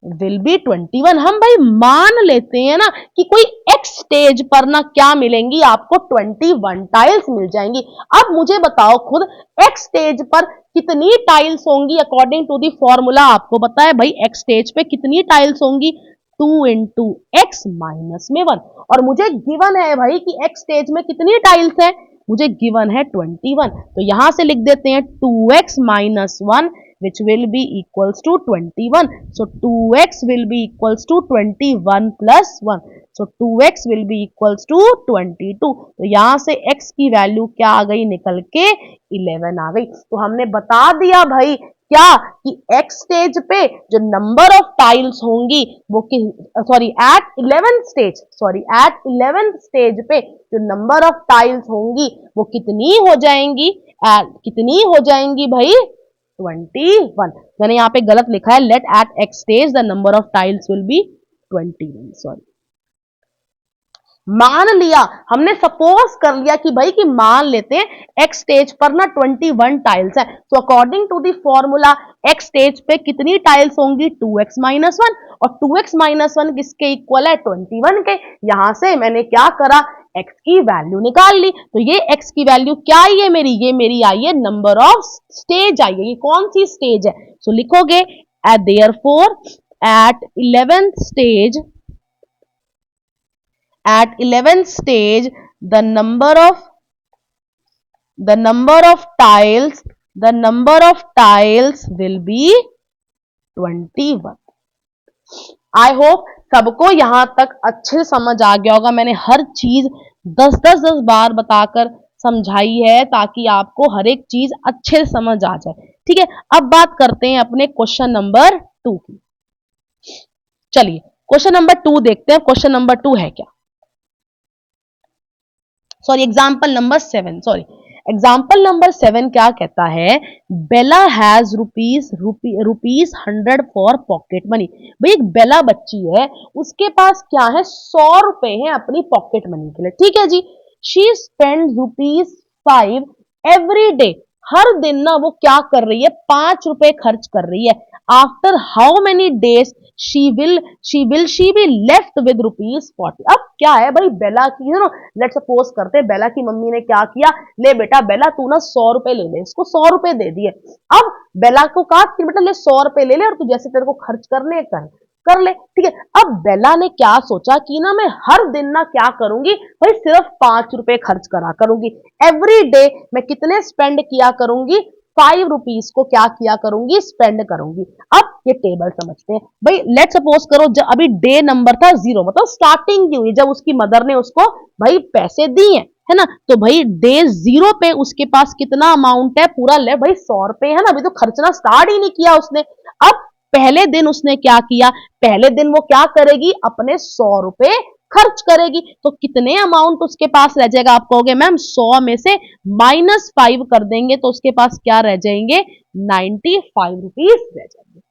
will be 21। हम भाई मान लेते हैं ना कि कोई x स्टेज पर ना क्या मिलेंगी, आपको 21 टाइल्स मिल जाएंगी। अब मुझे बताओ खुद x स्टेज पर कितनी टाइल्स होंगी अकॉर्डिंग टू दी फॉर्मूला। आपको पता है भाई x स्टेज पे कितनी टाइल्स होंगी, 2 इंटू एक्स माइनस में 1। और मुझे गिवन है भाई कि x स्टेज में कितनी टाइल्स है, मुझे गिवन है 21। तो यहां से लिख देते हैं 2x minus 1 which will be equals to 21. So 2x will be equals to 21 plus 1. So 2x will be equals to 22. तो यहां से x की वैल्यू क्या आ गई निकल के 11 आ गई। तो हमने बता दिया भाई क्या कि x स्टेज पे जो नंबर ऑफ टाइल्स होंगी वो एट 11th स्टेज पे जो नंबर ऑफ टाइल्स होंगी वो कितनी हो जाएंगी, भाई 21। मैंने यहाँ पे गलत लिखा है, let at x stage the number of tiles will be 21। Sorry, मान लिया हमने, सपोज कर लिया कि भाई कि मान लेते हैं एक्स स्टेज पर ना 21 टाइल्स है। तो according to the formula x stage पे कितनी टाइल्स होंगी, 2x माइनस 1। और 2x माइनस 1 किसके इक्वल है, 21 के। यहां से मैंने क्या करा, x की वैल्यू निकाल ली। तो ये x की वैल्यू क्या आई है मेरी, ये मेरी आई है नंबर ऑफ स्टेज आई है। ये कौन सी स्टेज है, सो लिखोगे therefore at 11th stage the number of tiles will be 21। I hope सबको यहां तक अच्छे से समझ आ गया होगा। मैंने हर चीज 10 बार बताकर समझाई है ताकि आपको हर एक चीज अच्छे से समझ आ जाए। ठीक है, अब बात करते हैं अपने क्वेश्चन नंबर 2 की। चलिए क्वेश्चन नंबर 2 देखते हैं। क्वेश्चन नंबर 2 है क्या, एग्जाम्पल नंबर 7 क्या कहता है, Bela has rupees 100 for pocket money. भाई एक बेला बच्ची है, उसके पास क्या है, 100 रुपए हैं अपनी पॉकेट मनी के लिए। ठीक है जी, शी स्पेंड ₹5 एवरी डे। हर दिन ना वो क्या कर रही है, 5 रुपए खर्च कर रही है। After how many days she be left with ₹40। अब क्या है भाई, बेला की लेट सपोज करते हैं बेला की मम्मी ने क्या किया, ले बेटा बेला तू ना 100 रुपए ले ले, इसको 100 रुपए दे दिए। अब बेला को कहा कि बेटा ले 100 रुपए ले ले और तू जैसे तेरे को खर्च करने कर ले। ठीक है, अब बेला ने क्या सोचा कि ना मैं हर दिन ना क्या करूंगी भाई, सिर्फ 5 रुपए खर्च करा करूंगी। एवरी डे मैं कितने स्पेंड किया करूंगी, 5 रुपीज को क्या किया करूंगी, स्पेंड करूंगी। अब ये टेबल समझते हैं भाई। लेट सपोज करो जब अभी डे नंबर था 0, मतलब स्टार्टिंग की हुई जब उसकी मदर ने उसको भाई पैसे दिए, है ना। तो भाई डे 0 पे उसके पास कितना अमाउंट है, पूरा ले भाई 100 रुपए, है ना। अभी तो खर्चना स्टार्ट ही नहीं किया उसने। अब पहले दिन उसने क्या किया, पहले दिन वो क्या करेगी, अपने 100 रुपए खर्च करेगी। तो कितने अमाउंट उसके पास रह जाएगा, आप कहोगे मैम 100 में से -5 कर देंगे तो उसके पास क्या रह जाएंगे, 95 रुपीज रह जाएंगे।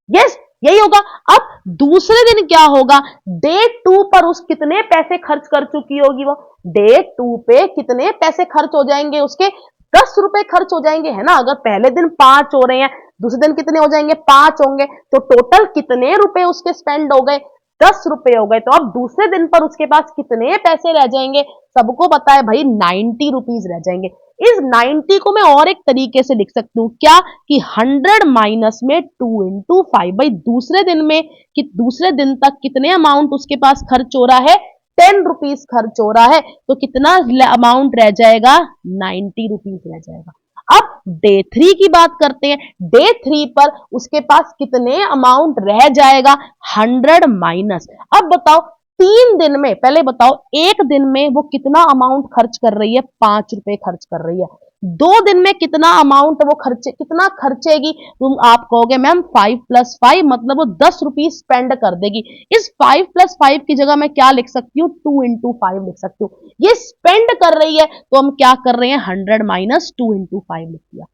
यस, यही होगा। अब दूसरे दिन क्या होगा, डे 2 पर उस कितने पैसे खर्च कर चुकी होगी वो, डे 2 पे कितने पैसे खर्च हो जाएंगे उसके, 10 रुपए खर्च हो जाएंगे, है ना। अगर पहले दिन 5 हो रहे हैं, दूसरे दिन कितने हो जाएंगे, 5 होंगे। तो टोटल कितने रुपए उसके स्पेंड हो गए, 10 रुपए हो गए। तो अब दूसरे दिन पर उसके पास कितने पैसे रह जाएंगे, सबको पता है भाई 90 रुपीज रह जाएंगे। इस 90 को मैं और एक तरीके से लिख सकती हूँ क्या, कि 100 माइनस में 2 इंटू 5। भाई दूसरे दिन में कि दूसरे दिन तक कितने अमाउंट उसके पास खर्च हो रहा है, 10 रुपीज खर्च हो रहा है। तो कितना अमाउंट रह जाएगा, 90 रुपीज रह जाएगा। अब डे 3 की बात करते हैं। डे 3 पर उसके पास कितने अमाउंट रह जाएगा, 100 माइनस। अब बताओ 3 दिन में, पहले बताओ एक दिन में वो कितना अमाउंट खर्च कर रही है, 5 रुपए खर्च कर रही है। 2 दिन में कितना अमाउंट वो कितना खर्चेगी, तुम आप कहोगे मैम 5 + 5 मतलब वो 10 रुपीज स्पेंड कर देगी। इस 5 + 5 की जगह मैं क्या लिख सकती हूँ, 2 इंटू 5 लिख सकती हूँ। ये स्पेंड कर रही है तो हम क्या कर रहे हैं, 100 माइनस 2 इंटू 5 लिख दिया।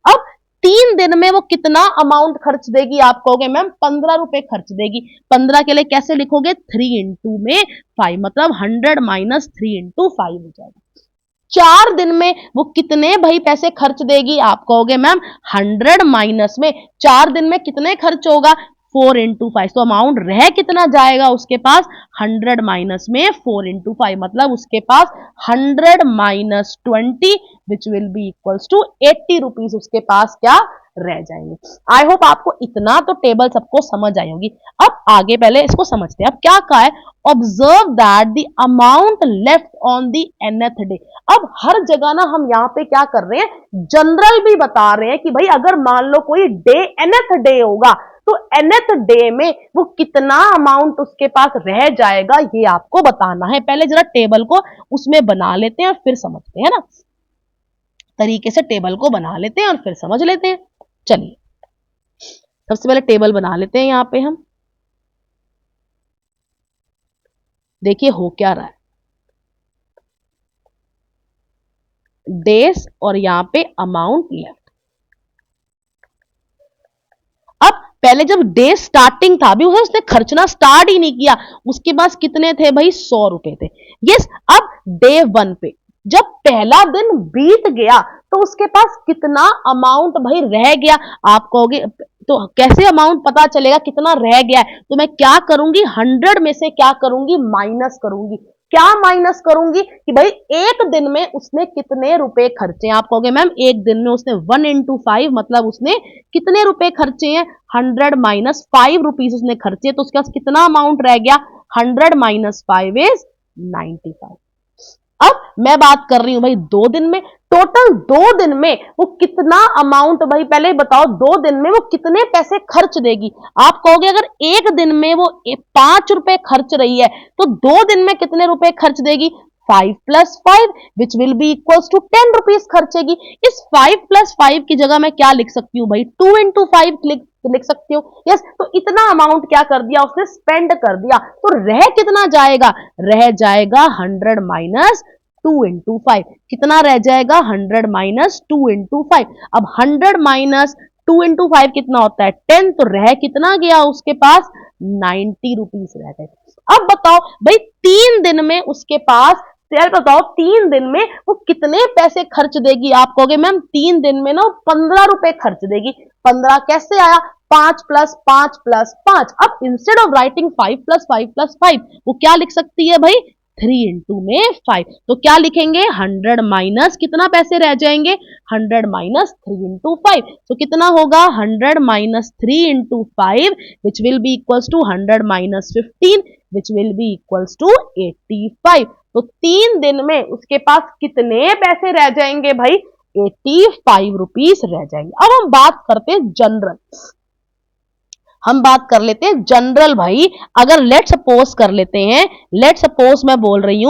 अब 3 दिन में वो कितना अमाउंट खर्च देगी, आप कहोगे मैम 15 रुपए खर्च देगी। 15 के लिए कैसे लिखोगे, 3 इंटू में 5 मतलब 100 माइनस 3 इंटू 5 हो जाएगा। 4 दिन में वो कितने भाई पैसे खर्च देगी? आप कहोगे मैम 100 माइनस में 4 दिन में कितने खर्च होगा? 4 इंटू 5। तो अमाउंट रह कितना जाएगा उसके पास? 100 माइनस में 4 इंटू 5, मतलब उसके पास 100 minus 20 which will be equals to 80 rupees उसके पास क्या रह जाएंगे। आई होप आपको इतना तो टेबल सबको समझ आई होगी। अब आगे पहले इसको समझते हैं। अब क्या कहा है? Observe that the amount left on the nth day. अब हर जगह ना हम यहाँ पे क्या कर रहे हैं, जनरल भी बता रहे हैं कि भाई अगर मान लो कोई डे nth डे होगा तो nth डे में वो कितना अमाउंट उसके पास रह जाएगा ये आपको बताना है। पहले जरा टेबल को उसमें बना लेते हैं और फिर समझते हैं ना, तरीके से टेबल को बना लेते हैं और फिर समझ लेते हैं। चलिए सबसे पहले टेबल बना लेते हैं। यहां पे हम देखिए हो क्या रहा है, डेज और यहां पे अमाउंट लेफ्ट। अब पहले जब डे स्टार्टिंग था अभी उसने खर्चना स्टार्ट ही नहीं किया, उसके पास कितने थे भाई? 100 रुपए थे। यस, अब डे 1 पे जब पहला दिन बीत गया तो उसके पास कितना अमाउंट भाई रह गया? आप कहोगे तो कैसे अमाउंट पता चलेगा कितना रह गया है? तो मैं क्या करूंगी, 100 में से क्या करूंगी, माइनस करूंगी। क्या माइनस करूंगी कि भाई एक दिन में उसने कितने रुपए खर्चे? आप कहोगे मैम एक दिन में उसने 1 इंटू 5 मतलब उसने कितने रुपए खर्चे हैं? 100 माइनस 5 रुपीज उसने खर्चे, तो उसके पास कितना अमाउंट रह गया? 100 माइनस 5 इज 95। अब मैं बात कर रही हूं भाई 2 दिन में, टोटल 2 दिन में वो कितना अमाउंट भाई पहले बताओ, 2 दिन में वो कितने पैसे खर्च देगी? आप कहोगे अगर एक दिन में वो 5 रुपए खर्च रही है तो 2 दिन में कितने रुपए खर्च देगी? 5 plus 5 which will be equals to 10 rupees खर्चेगी। इस 5 प्लस 5 की जगह मैं क्या लिख सकती हूँ भाई? 2 इंटू 5 लिख सकती हूँ। यस, तो इतना अमाउंट क्या कर दिया उसने? स्पेंड कर दिया। तो रह कितना जाएगा? रह जाएगा 100 माइनस 2 इंटू 5। कितना रह जाएगा? 100 माइनस 2 इंटू 5। अब 100 माइनस 2 इंटू 5 कितना होता है? 10। तो रह कितना गया उसके पास? 90 रुपीज रह गए। अब बताओ भाई 3 दिन में उसके पास, यार बताओ 3 दिन में वो कितने पैसे खर्च देगी? आप कहोगे मैम 3 दिन में ना 15 रुपए खर्च देगी। 15 कैसे आया? 5 प्लस 5 प्लस 5। अब instead of writing 5 plus 5 plus 5 वो क्या लिख सकती है भाई? 3 इंटू में 5। तो क्या लिखेंगे? 100 माइनस कितना पैसे रह जाएंगे? 100 माइनस 3 इंटू 5। तो कितना होगा? 100 minus 3 into 5 which will be equals to 100 minus 15 which will be equals to 85। तो 3 दिन में उसके पास कितने पैसे रह जाएंगे भाई? 85 रुपीज रह जाएंगे। अब हम बात करते हैं जनरल, हम बात कर लेते हैं जनरल भाई। अगर लेट सपोज कर लेते हैं, लेट सपोज मैं बोल रही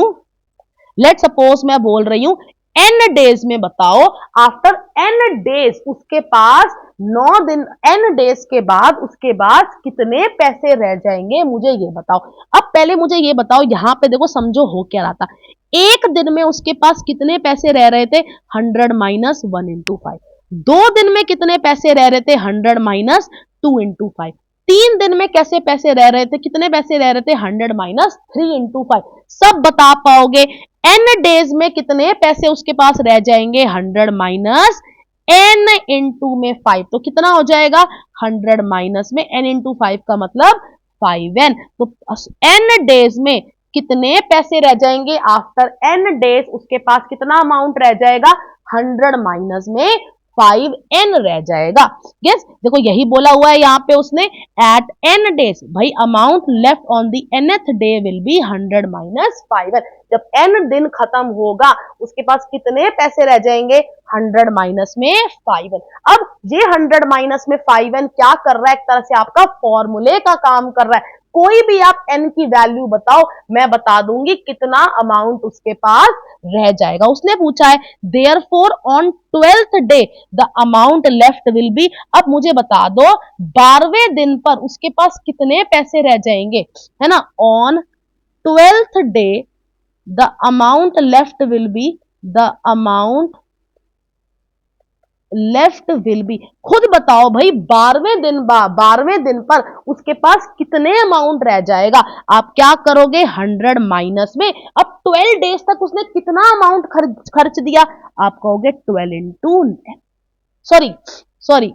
हूं एन डेज में बताओ, आफ्टर एन डेज उसके पास 9 दिन, एन डेज के बाद उसके बाद कितने पैसे रह जाएंगे मुझे ये बताओ। अब पहले मुझे ये बताओ, यहां पे देखो समझो हो क्या रहा था। एक दिन में उसके पास कितने पैसे रह रहे थे? 100 माइनस 1 इंटू 5। 2 दिन में कितने पैसे रह रहे थे? 100 माइनस 2 इंटू 5। 3 दिन में कैसे पैसे रह रहे थे? कितने पैसे रह रहे थे? 100 माइनस 3 इंटू 5। सब बता पाओगे? एन डेज में कितने पैसे उसके पास रह जाएंगे? 100 माइनस एन इंटू में 5। तो कितना हो जाएगा? 100 माइनस में एन इंटू 5 का मतलब 5n। तो एन डेज में कितने पैसे रह जाएंगे? आफ्टर एन डेज उसके पास कितना अमाउंट रह जाएगा? 100 माइनस में 5n रह जाएगा। यस, देखो यही बोला हुआ है यहाँ पे उसने, एट n डेज। भाई amount left on the nth day will be 100 minus 5n। जब n दिन खत्म होगा उसके पास कितने पैसे रह जाएंगे? 100 माइनस में 5n। अब ये 100 माइनस में 5n क्या कर रहा है? एक तरह से आपका फॉर्मूले का काम कर रहा है। कोई भी आप n की वैल्यू बताओ, मैं बता दूंगी कितना अमाउंट उसके पास रह जाएगा। उसने पूछा है therefore on 12th day the amount left will be. अब मुझे बता दो 12वें दिन पर उसके पास कितने पैसे रह जाएंगे, है ना? On 12th day the amount left will be, the amount left will be, खुद बताओ भाई 12वें दिन पर उसके पास कितने अमाउंट रह जाएगा। आप क्या करोगे 100 माइनस में, अब 12 डेज तक उसने कितना अमाउंट खर्च दिया, आप कहोगे 12 इंटू, सॉरी सॉरी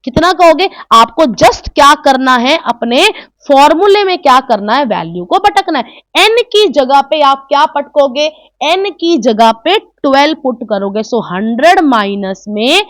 कितना कहोगे, आपको जस्ट क्या करना है, अपने फॉर्मूले में क्या करना है, वैल्यू को पटकना है। एन की जगह पे आप क्या पटकोगे, एन की जगह पे 12 पुट करोगे। सो 100 माइनस में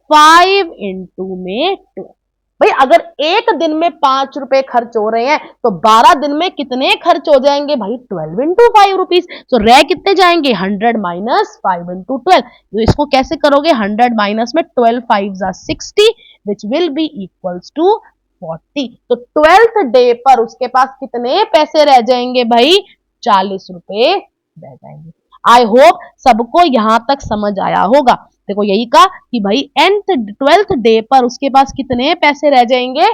5 इंटू में 12। भाई अगर एक दिन में 5 रुपए खर्च हो रहे हैं तो 12 दिन में कितने खर्च हो जाएंगे भाई, 12 इंटू 5 रुपीज। तो रह कितने जाएंगे, 100 माइनस 5 इंटू 12। तो इसको कैसे करोगे, 100 माइनस में 12 5 60 which will be equals to 40। तो 12th डे पर उसके पास कितने पैसे रह जाएंगे भाई, 40 रुपए रह जाएंगे। आई होप सबको यहां तक समझ आया होगा। देखो यही कहा कि भाई 12th डे पर उसके पास कितने पैसे रह जाएंगे,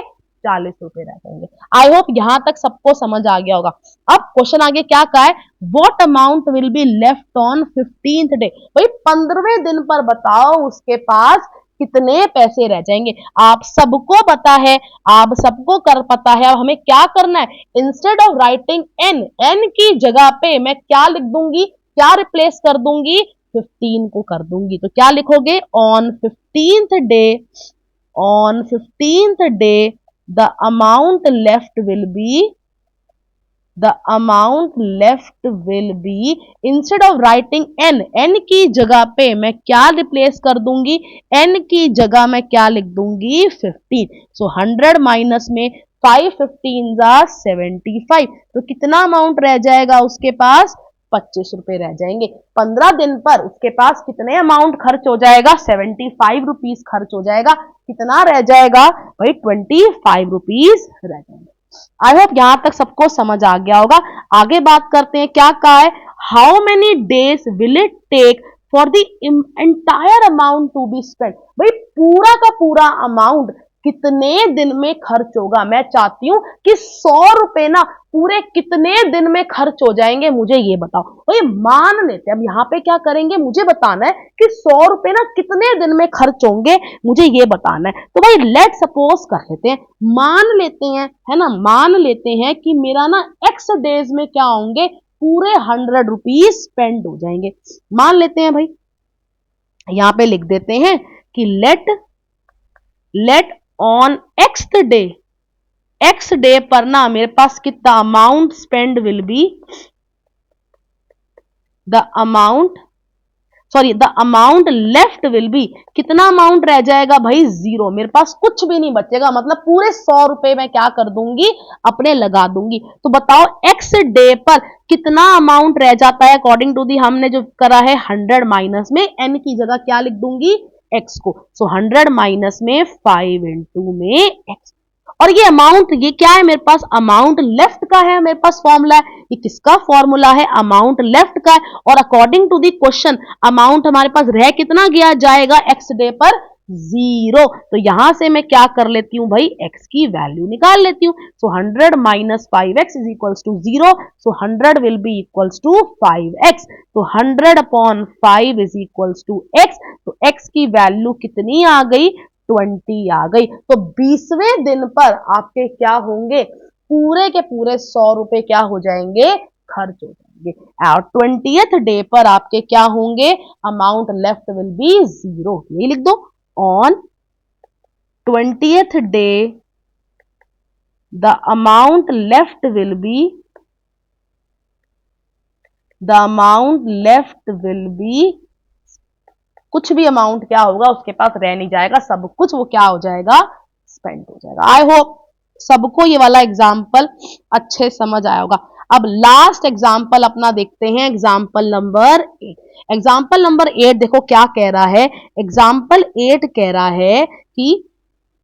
40 रुपए रह जाएंगे। आई होप यहां तक सबको समझ आ गया होगा। अब क्वेश्चन आगे क्या कहा है, what amount will be left on 15th day, भाई 15वें दिन पर बताओ उसके पास कितने पैसे रह जाएंगे। आप सबको पता है, आप सबको कर पता है। अब हमें क्या करना है, instead of writing n, n की जगह पे मैं क्या लिख दूंगी, क्या रिप्लेस कर दूंगी, 15 को कर दूंगी। तो क्या लिखोगे, on 15th day, on 15th day the amount left will be, the amount left will be, instead of writing n, n की जगह पे मैं क्या रिप्लेस कर दूंगी, n की जगह मैं क्या लिख दूंगी 15। सो 100 माइनस में 5 15 75, तो कितना अमाउंट रह जाएगा उसके पास, 25 रुपए रह जाएंगे। 15 दिन पर उसके पास कितने अमाउंट खर्च हो जाएगा, 75 रुपीज खर्च हो जाएगा। कितना रह जाएगा भाई, 25 रुपीज रह जाएंगे। आई होप यहां तक सबको समझ आ गया होगा। आगे बात करते हैं, क्या कहा है, how many days will it take for the entire amount to be spend, भाई पूरा का पूरा अमाउंट कितने दिन में खर्च होगा। मैं चाहती हूं कि 100 रुपए ना पूरे कितने दिन में खर्च हो जाएंगे, मुझे ये बताओ। भाई मान लेते हैं, अब यहां पे क्या करेंगे, मुझे बताना है कि 100 रुपए ना कितने दिन में खर्च होंगे, मुझे ये बताना है। तो भाई लेट सपोज कर लेते हैं, मान लेते हैं, है ना, मान लेते हैं कि मेरा ना एक्स डेज में क्या होंगे, पूरे 100 रुपीज स्पेंड हो जाएंगे। मान लेते हैं भाई, यहां पे लिख देते हैं कि लेट ऑन एक्स डे पर ना मेरे पास कितना amount spend will be, the amount left will be, कितना अमाउंट रह जाएगा भाई, 0, मेरे पास कुछ भी नहीं बचेगा। मतलब पूरे 100 रुपए मैं क्या कर दूंगी, अपने लगा दूंगी। तो बताओ एक्स डे पर कितना अमाउंट रह जाता है, अकॉर्डिंग टू दी हमने जो करा है 100 माइनस में एन की जगह क्या लिख दूंगी, एक्स को। सो 100 माइनस में 5 इंटू में एक्स, और ये अमाउंट, ये क्या है मेरे पास, अमाउंट लेफ्ट का है मेरे पास फॉर्मूला है। ये किसका फॉर्मूला है, अमाउंट लेफ्ट का है। और according to the question amount हमारे पास रह कितना गया जाएगा एक्स डे पर, 0। तो यहां से मैं क्या कर लेती हूं भाई, एक्स की वैल्यू निकाल लेती हूं। So 100 minus 5x is equals to 0। So 100 will be equals to 5x। तो 100 upon 5 is equals to x। तो x की वैल्यू कितनी आ गई, 20 आ गई। तो 20वें दिन पर आपके क्या होंगे, पूरे के पूरे 100 रुपए क्या हो जाएंगे, खर्च हो जाएंगे। और 20th डे पर आपके क्या होंगे, अमाउंट लेफ्ट विल बी 0, यही लिख दो। On 20th day the amount left will be, कुछ भी अमाउंट क्या होगा उसके पास रह नहीं जाएगा, सब कुछ वो क्या हो जाएगा, स्पेंड हो जाएगा। आई होप सबको ये वाला एग्जाम्पल अच्छे समझ आया होगा। अब लास्ट एग्जाम्पल अपना देखते हैं, एग्जाम्पल नंबर 8। एग्जाम्पल नंबर 8 देखो क्या कह रहा है, एग्जाम्पल 8 कह रहा है कि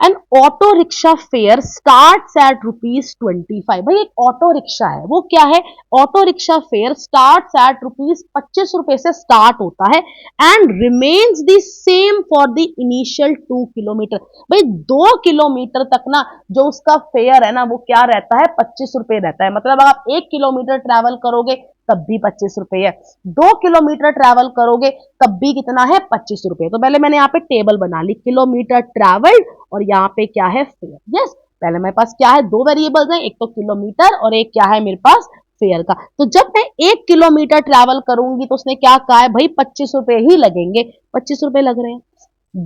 N auto rickshaw fair start at ₹25। भाई एक ऑटो रिक्शा है, वो क्या है, auto rickshaw fair start at ₹25 से स्टार्ट होता है and remains the same for the initial 2 kilometre. भाई 2 किलोमीटर तक ना जो उसका फेयर है ना वो क्या रहता है, ₹25 रहता है। मतलब अगर आप 1 किलोमीटर ट्रेवल करोगे तब भी 25 रुपए है। 2 किलोमीटर ट्रैवल करोगे तब भी कितना है, 25 रुपए। तो पहले मैंने यहाँ पे टेबल बना ली, किलोमीटर ट्रैवल्ड और यहाँ पे क्या है, फेयर। यस, पहले मेरे पास क्या है, दो वेरिएबल्स हैं, एक तो किलोमीटर और एक क्या है मेरे पास, फेयर का। तो जब मैं 1 किलोमीटर ट्रैवल करूंगी तो उसने क्या कहा है भाई, 25 रुपए ही लगेंगे, 25 रुपए लग रहे हैं।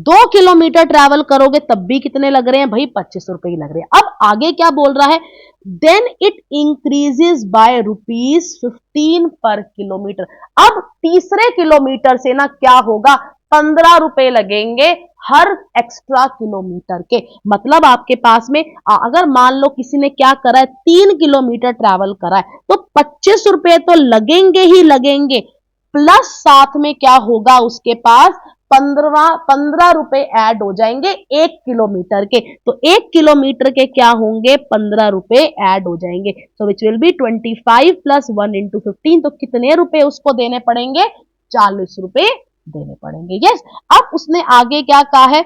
2 किलोमीटर ट्रैवल करोगे तब भी कितने लग रहे हैं भाई, 25 रुपए ही लग रहे हैं। अब आगे क्या बोल रहा है, देन इट इंक्रीजेस बाय ₹15 पर किलोमीटर। अब तीसरे किलोमीटर से ना क्या होगा, 15 रुपए लगेंगे हर एक्स्ट्रा किलोमीटर के। मतलब आपके पास में अगर मान लो किसी ने क्या करा है, 3 किलोमीटर ट्रैवल करा है तो 25 रुपए तो लगेंगे ही लगेंगे, प्लस साथ में क्या होगा उसके पास 15 रुपए ऐड हो जाएंगे 1 किलोमीटर के। तो 1 किलोमीटर के क्या होंगे, 15 रुपए ऐड हो जाएंगे। तो विच विल बी 25 प्लस 1 इंटू 15। तो कितने रुपए उसको देने पड़ेंगे, 40 रुपए देने पड़ेंगे। यस, अब उसने आगे क्या कहा है,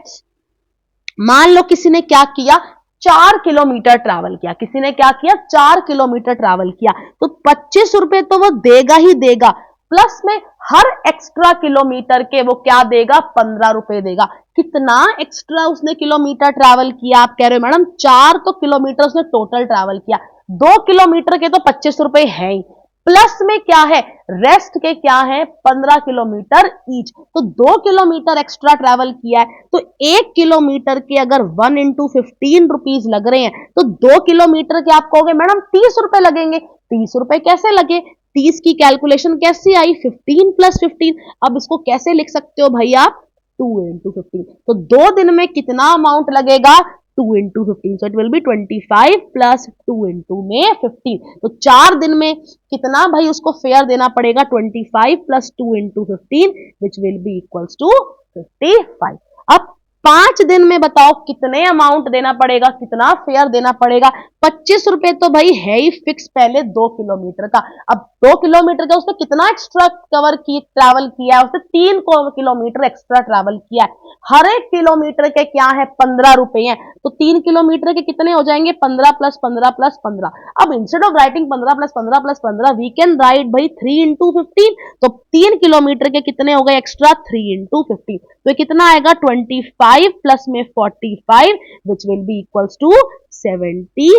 मान लो किसी ने क्या किया, 4 किलोमीटर ट्रैवल किया, किसी ने क्या किया, 4 किलोमीटर ट्रैवल किया, तो 25 रुपए तो वो देगा ही देगा, प्लस में हर एक्स्ट्रा किलोमीटर के वो क्या देगा, 15 रुपए देगा। कितना एक्स्ट्रा उसने किलोमीटर ट्रैवल किया, आप कह रहे हो मैडम 4 तो किलोमीटर उसने टोटल ट्रैवल किया, 2 किलोमीटर के तो 25 रुपए है ही, प्लस में क्या है, रेस्ट के क्या है, 15 किलोमीटर ईच। तो 2 किलोमीटर एक्स्ट्रा ट्रैवल किया है, तो 1 किलोमीटर के अगर 1 इंटू 15 रुपीज लग रहे हैं, तो 2 किलोमीटर के आप कहोगे मैडम 30 रुपए लगेंगे। 30 रुपए कैसे लगे, 30 की कैलकुलेशन कैसे आई, 15 प्लस 15। अब इसको कैसे लिख सकते हो भाई आप, 2 इंटू 15। तो 2 दिन में कितना अमाउंट लगेगा, 2 into 15। So it will B 25 plus 2 into में 15। तो 4 दिन में कितना भाई उसको फेयर देना पड़ेगा, 25 plus 2 into 15 which will be equals to 55। अब 5 दिन में बताओ कितने अमाउंट देना पड़ेगा, कितना फेयर देना पड़ेगा, 25 रुपए तो भाई है ही फिक्स पहले 2 किलोमीटर का। अब 2 किलोमीटर का उसने कितना एक्स्ट्रा कवर की, ट्रैवल किया है, उसने 3 किलोमीटर एक्स्ट्रा ट्रैवल किया है, हर एक किलोमीटर के क्या है, 15 रुपए हैं। तो 3 किलोमीटर के कितने हो जाएंगे, 15 प्लस 15 प्लस 15। अब instead of writing 15 plus 15 plus 15 we can write भाई 3 इंटू 15। तो 3 किलोमीटर के कितने हो गए एक्स्ट्रा, 3 इंटू 15। तो ये कितना आएगा, 25 प्लस में 45 which will be equals to 70।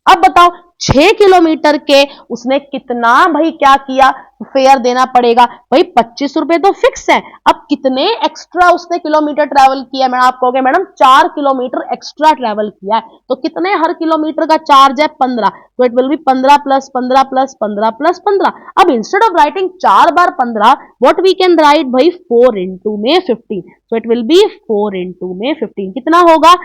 अब बताओ 6 किलोमीटर के उसने कितना भाई क्या किया, फेयर देना पड़ेगा भाई, 25 रुपए तो फिक्स है। अब कितने एक्स्ट्रा उसने किलोमीटर ट्रैवल किया, मैं आप कहोगे मैडम 4 किलोमीटर एक्स्ट्रा ट्रैवल किया है, तो कितने हर किलोमीटर का चार्ज है, 15। तो it will be 15 plus 15 plus 15 plus 15। अब इंस्टेड ऑफ राइटिंग 4 बार 15 व्हाट वी कैन राइट भाई 4 इंटू में 15। So it will be 4 into में 15 कितना होगा,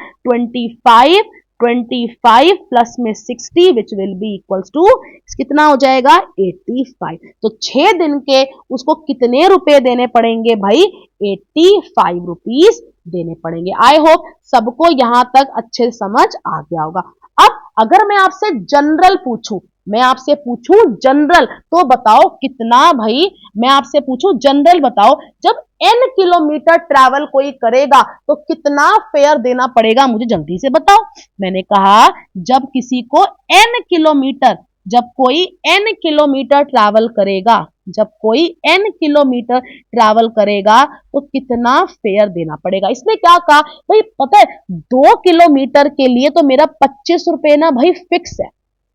25 प्लस में 60 which will be equals to कितना हो जाएगा, 85। तो 6 दिन के उसको कितने रुपए देने पड़ेंगे भाई, 85 रुपीज देने पड़ेंगे। आई होप सबको यहां तक अच्छे समझ आ गया होगा। अब अगर मैं आपसे जनरल पूछूं, मैं आपसे पूछूं जनरल, तो बताओ कितना भाई, मैं आपसे पूछूं जनरल बताओ, जब n किलोमीटर ट्रैवल कोई करेगा तो कितना फेयर देना पड़ेगा, मुझे जल्दी से बताओ। मैंने कहा जब किसी को n किलोमीटर, जब कोई n किलोमीटर ट्रैवल करेगा, जब कोई n किलोमीटर ट्रैवल करेगा तो कितना फेयर देना पड़ेगा। इसने क्या कहा भाई, पता है 2 किलोमीटर के लिए तो मेरा 25 रुपए ना भाई फिक्स है,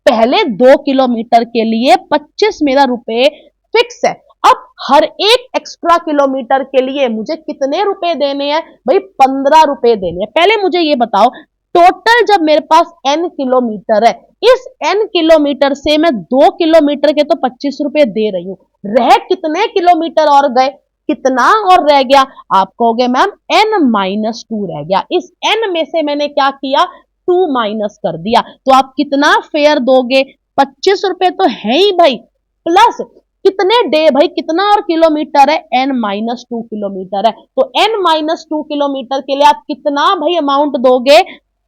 पहले 2 किलोमीटर के लिए 25 मेरा रुपए फिक्स है। अब हर एक एक्स्ट्रा किलोमीटर के लिए मुझे कितने रुपए देने हैं भाई, 15 रुपए देने हैं। पहले मुझे ये बताओ, टोटल जब मेरे पास n किलोमीटर है, इस n किलोमीटर से मैं 2 किलोमीटर के तो 25 रुपए दे रही हूं, रह कितने किलोमीटर और गए, कितना और रह गया, आप कहोगे मैम n-2 रह गया। इस n में से मैंने क्या किया, 2 माइनस कर दिया। तो आप कितना फेयर दोगे, 25 रुपए तो है ही भाई, प्लस कितने डे भाई, कितना और किलोमीटर है, n-2 किलोमीटर है। तो n-2 किलोमीटर के लिए आप कितना भाई अमाउंट दोगे,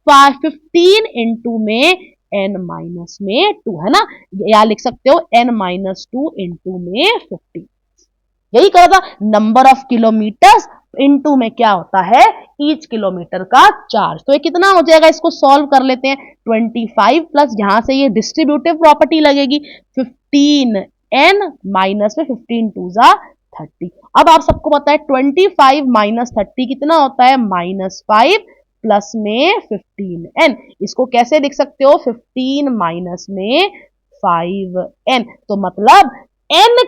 15 इंटू में n-2 है ना, या लिख सकते हो n-2 इंटू में 50। यही कहा था, नंबर ऑफ किलोमीटर्स इनटू में क्या होता है, ईच किलोमीटर का चार्ज। तो ये कितना हो जाएगा, इसको सॉल्व कर लेते हैं। 25 प्लस यहां से ये डिस्ट्रीब्यूटिव प्रॉपर्टी लगेगी, 15n माइनस में 15 टू जा 30। अब आप सबको पता है 25 माइनस 30 कितना होता है, -5 प्लस में 15n। इसको कैसे लिख सकते हो, 15 माइनस में 5n। तो मतलब n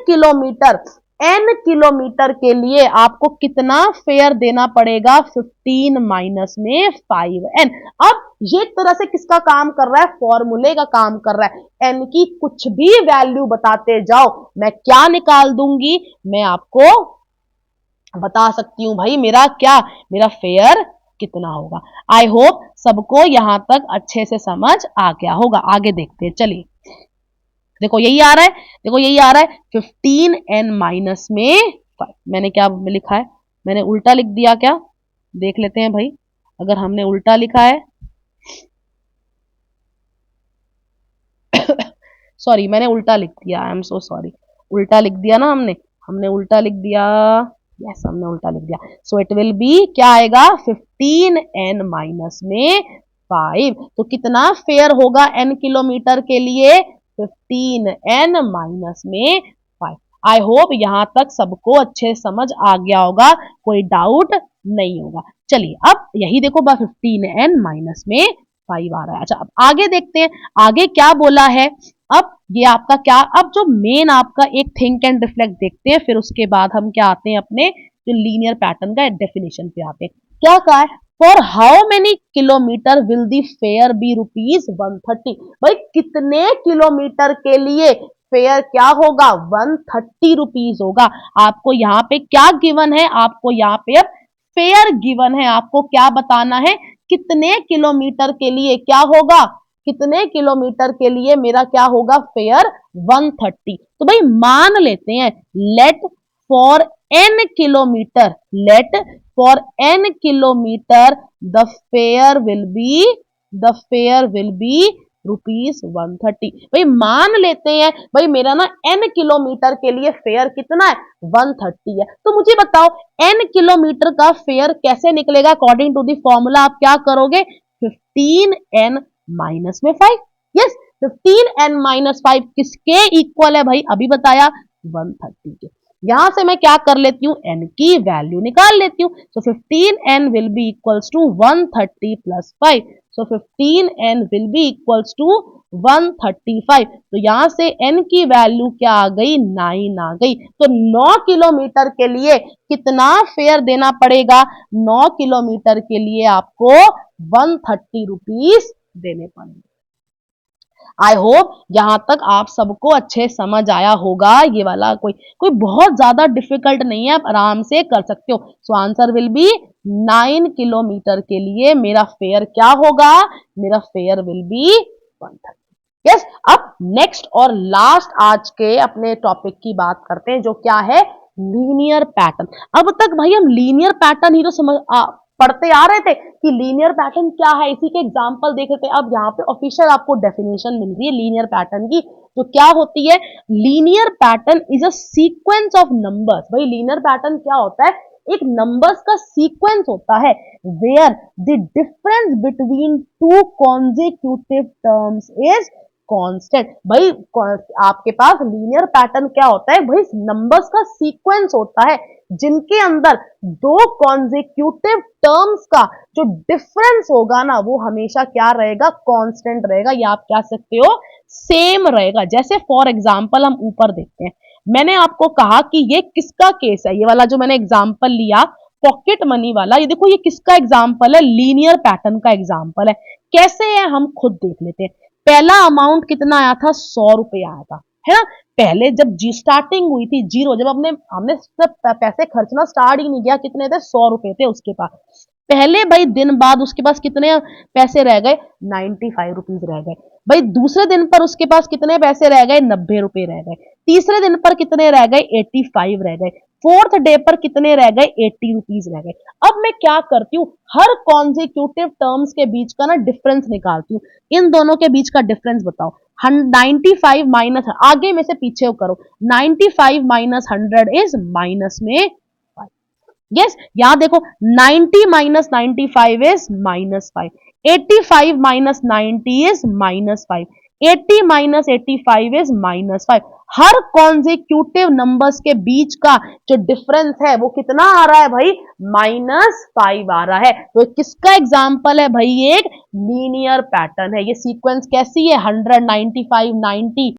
किलोमीटर के लिए आपको कितना फेयर देना पड़ेगा, 15 माइनस में 5n। अब ये एक तरह से किसका काम कर रहा है, फॉर्मूले का काम कर रहा है। n की कुछ भी वैल्यू बताते जाओ, मैं क्या निकाल दूंगी, मैं आपको बता सकती हूं भाई मेरा फेयर कितना होगा। आई होप सबको यहां तक अच्छे से समझ आ गया होगा। आगे देखते हैं, चलिए देखो यही आ रहा है, 15n माइनस में 5। मैंने क्या लिखा है, मैंने उल्टा लिख दिया क्या, देख लेते हैं भाई। अगर हमने उल्टा लिखा है सॉरी मैंने उल्टा लिख दिया, आई एम सो सॉरी, उल्टा लिख दिया ना हमने उल्टा लिख दिया, यस हमने उल्टा लिख दिया। सो इट विल बी क्या आएगा, 15n माइनस में 5। तो कितना फेयर होगा n किलोमीटर के लिए, 15n माइनस में 5। आई होप यहां तक सबको अच्छे समझ आ गया होगा, कोई डाउट नहीं होगा। चलिए अब यही देखो 15n माइनस में 5 आ रहा है। अच्छा अब आगे देखते हैं, आगे क्या बोला है। अब ये आपका क्या, अब जो मेन आपका एक थिंक एंड रिफ्लेक्ट देखते हैं, फिर उसके बाद हम क्या आते हैं अपने जो लीनियर पैटर्न का डेफिनेशन पे आते हैं। क्या कहा है, for how many kilometre will the fare be ₹130। भाई कितने किलोमीटर के लिए फेयर क्या होगा, 130 रुपीज होगा। आपको यहाँ पे क्या गिवन है, आपको यहाँ पे अब फेयर गिवन है, आपको क्या बताना है, कितने किलोमीटर के लिए क्या होगा, कितने किलोमीटर के लिए मेरा क्या होगा फेयर 130। तो भाई मान लेते हैं, let for n kilometre, let for n kilometre the fare will be ₹130। भाई मान लेते हैं भाई मेरा ना n किलोमीटर के लिए फेयर कितना है, 130 है। तो मुझे बताओ n किलोमीटर का फेयर कैसे निकलेगा, अकॉर्डिंग टू दी फॉर्मूला आप क्या करोगे, 15n माइनस में 5। यस 15n माइनस 5 किसके इक्वल है भाई, अभी बताया 130 के। यहां से मैं क्या कर लेती हूँ, n की वैल्यू निकाल लेती हूँ। So 15n will be equals to 130 plus 5। So 15n will be equals to 135। तो यहां से n की वैल्यू क्या आ गई, 9 आ गई। तो 9 किलोमीटर के लिए कितना फेयर देना पड़ेगा, 9 किलोमीटर के लिए आपको 130 रुपीज देने पड़ेंगे। आई होप यहां तक आप सबको अच्छे समझ आया होगा। ये वाला कोई बहुत ज्यादा डिफिकल्ट नहीं है, आप आराम से कर सकते हो। So answer will be 9 kilometre के लिए मेरा फेयर क्या होगा, मेरा फेयर विल बी 130। यस अब नेक्स्ट और लास्ट आज के अपने टॉपिक की बात करते हैं, जो क्या है, लीनियर पैटर्न। अब तक भाई हम लीनियर पैटर्न ही तो पढ़ते आ रहे थे कि लीनियर पैटर्न क्या है, इसी के एग्जांपल देख रहे थे। अब यहाँ पे ऑफिशियल आपको डेफिनेशन मिल रही है लीनियर पैटर्न की, तो क्या होती है, linear pattern is a sequence of numbers. भाई लीनियर पैटर्न क्या होता है, एक नंबर्स का सीक्वेंस होता है, where the difference between two consecutive terms is constant. भाई आपके पास लीनियर पैटर्न क्या होता है, भाई नंबर्स का सीक्वेंस होता है जिनके अंदर दो कॉन्जिक्यूटिव टर्म्स का जो डिफरेंस होगा ना, वो हमेशा क्या रहेगा, कांस्टेंट रहेगा, या आप कह सकते हो सेम रहेगा। जैसे फॉर एग्जांपल हम ऊपर देखते हैं, मैंने आपको कहा कि ये किसका केस है, ये वाला जो मैंने एग्जांपल लिया पॉकेट मनी वाला, ये देखो ये किसका एग्जांपल है, लीनियर पैटर्न का एग्जांपल है। कैसे है हम खुद देख लेते हैं। पहला अमाउंट कितना आया था, 100 रुपए आया था, है ना। पहले जब जी स्टार्टिंग हुई थी, जीरो, जब हमने सब पैसे खर्चना स्टार्ट ही नहीं किया, कितने थे, 100 रुपए थे उसके पास। पहले भाई दिन बाद उसके पास कितने पैसे रह गए, 95 रुपीज रह गए। भाई दूसरे दिन पर उसके पास कितने पैसे रह गए, 90 रुपए रह गए। तीसरे दिन पर कितने रह गए, 85 रह गए। फोर्थ डे पर कितने रह गए, 80 रुपीज रह गए। अब मैं क्या करती हूँ, हर कॉन्जिक्यूटिव टर्म्स के बीच का ना डिफरेंस निकालती हूँ। इन दोनों के बीच का डिफरेंस बताओ। 95 माइनस, आगे में से पीछे करो, 95 माइनस 100 इज माइनस में 5। यस, यहां देखो 90 minus 95 is -5, 85 minus 90 is -5, 80 minus 85 is -5। Her consecutive numbers के बीच का जो डिफरेंस है वो कितना आ रहा है भाई, -5 आ रहा है। तो किसका एग्जाम्पल है भाई, एक लीनियर पैटर्न है। ये सीक्वेंस कैसी है, 100, 95, 90।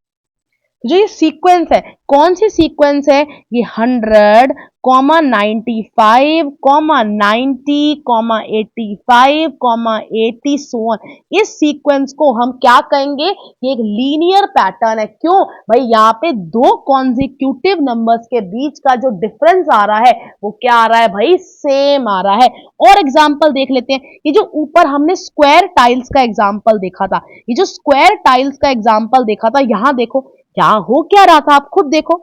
जो ये सीक्वेंस है, कौन सी सीक्वेंस है, ये 100, 95, 90, 85, 80 सो ऑन। इस सीक्वेंस को हम क्या कहेंगे, ये एक लीनियर पैटर्न है। क्यों भाई, यहाँ पे दो कॉन्जिक्यूटिव नंबर्स के बीच का जो डिफरेंस आ रहा है वो क्या आ रहा है भाई, सेम आ रहा है। और एग्जाम्पल देख लेते हैं, ये जो ऊपर हमने स्क्वायर टाइल्स का एग्जाम्पल देखा था, ये जो स्क्वायर टाइल्स का एग्जाम्पल देखा था, यहां देखो यहां हो क्या रहा था, आप खुद देखो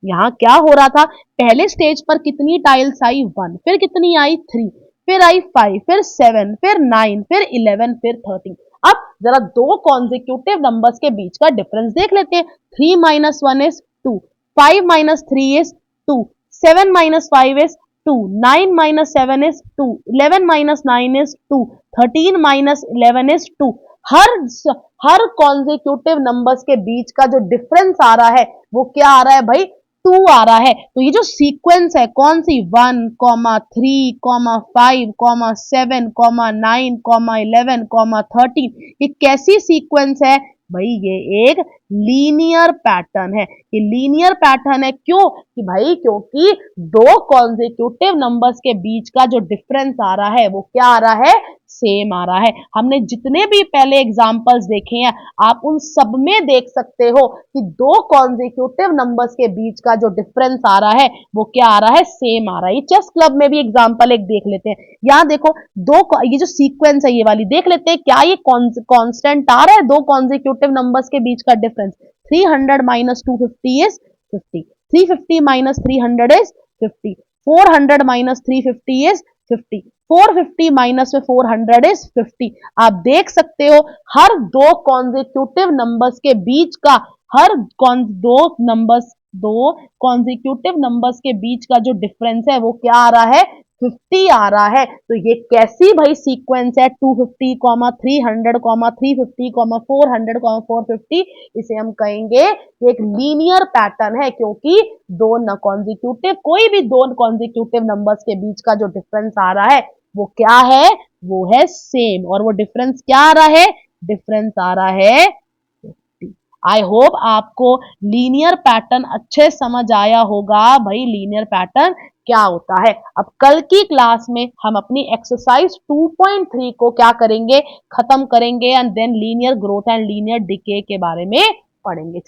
यहां क्या हो रहा था। पहले स्टेज पर कितनी टाइल्स आई, 1, फिर कितनी आई, 3, फिर आई 5, फिर 7, फिर 9, फिर 11, फिर 13। अब जरा दो कॉन्जिक्यूटिव नंबर्स के बीच का डिफरेंस देख लेते हैं। 3 minus 1 is 2, 5 minus 3 is 2, 7 minus 5 is 2, 9 minus 7 is 2, 11 minus 9 is 2, 13 minus 11 is 2। Her her consecutive numbers के बीच का जो डिफरेंस आ रहा है वो क्या आ रहा है भाई, 2 आ रहा है। तो ये जो सीक्वेंस है कौन सी, 1, 3, 5, 7, 9, 11, 13, ये कैसी सीक्वेंस है भाई, ये एक लीनियर पैटर्न है। ये लीनियर पैटर्न है क्यों, कि भाई क्योंकि दो कॉन्जिक्यूटिव नंबर्स के बीच का जो डिफरेंस आ रहा है वो क्या आ रहा है, सेम आ रहा है। हमने जितने भी पहले एग्जांपल्स देखे हैं, आप उन सब में देख सकते हो कि दो कॉन्जिक्यूटिव नंबर्स के बीच का जो डिफरेंस आ रहा है वो क्या आ रहा है, सेम आ रहा है। चेस क्लब में भी एग्जांपल एक देख लेते हैं। यहां देखो ये जो सीक्वेंस है ये वाली देख लेते हैं, क्या ये कांस्टेंट आ रहा है, दो कॉन्जिक्यूटिव नंबर्स के बीच का difference. 300 minus 250 is 50, 350 minus 300 is 50, 400 minus 350 is 50, 450 minus में 400 इज 50। आप देख सकते हो हर दो कॉन्जिक्यूटिव नंबर्स के बीच का, दो कॉन्जिक्यूटिव नंबर्स के बीच का जो डिफरेंस है वो क्या आ रहा है, 50 आ रहा है। तो ये कैसी भाई सीक्वेंस है, 250, 300, 350, 400, 450, इसे हम कहेंगे एक लीनियर पैटर्न है। क्योंकि दो न कॉन्जिक्यूटिव, कोई भी दो कॉन्जिक्यूटिव नंबर्स के बीच का जो डिफरेंस आ रहा है वो क्या है, वो है सेम। और वो डिफरेंस क्या आ रहा है, डिफरेंस आ रहा है 50। आई होप आपको लीनियर पैटर्न अच्छे समझ आया होगा भाई, लीनियर पैटर्न क्या होता है। अब कल की क्लास में हम अपनी एक्सरसाइज 2.3 को क्या करेंगे, खत्म करेंगे, and then linear growth and linear decay के बारे में पढ़ेंगे।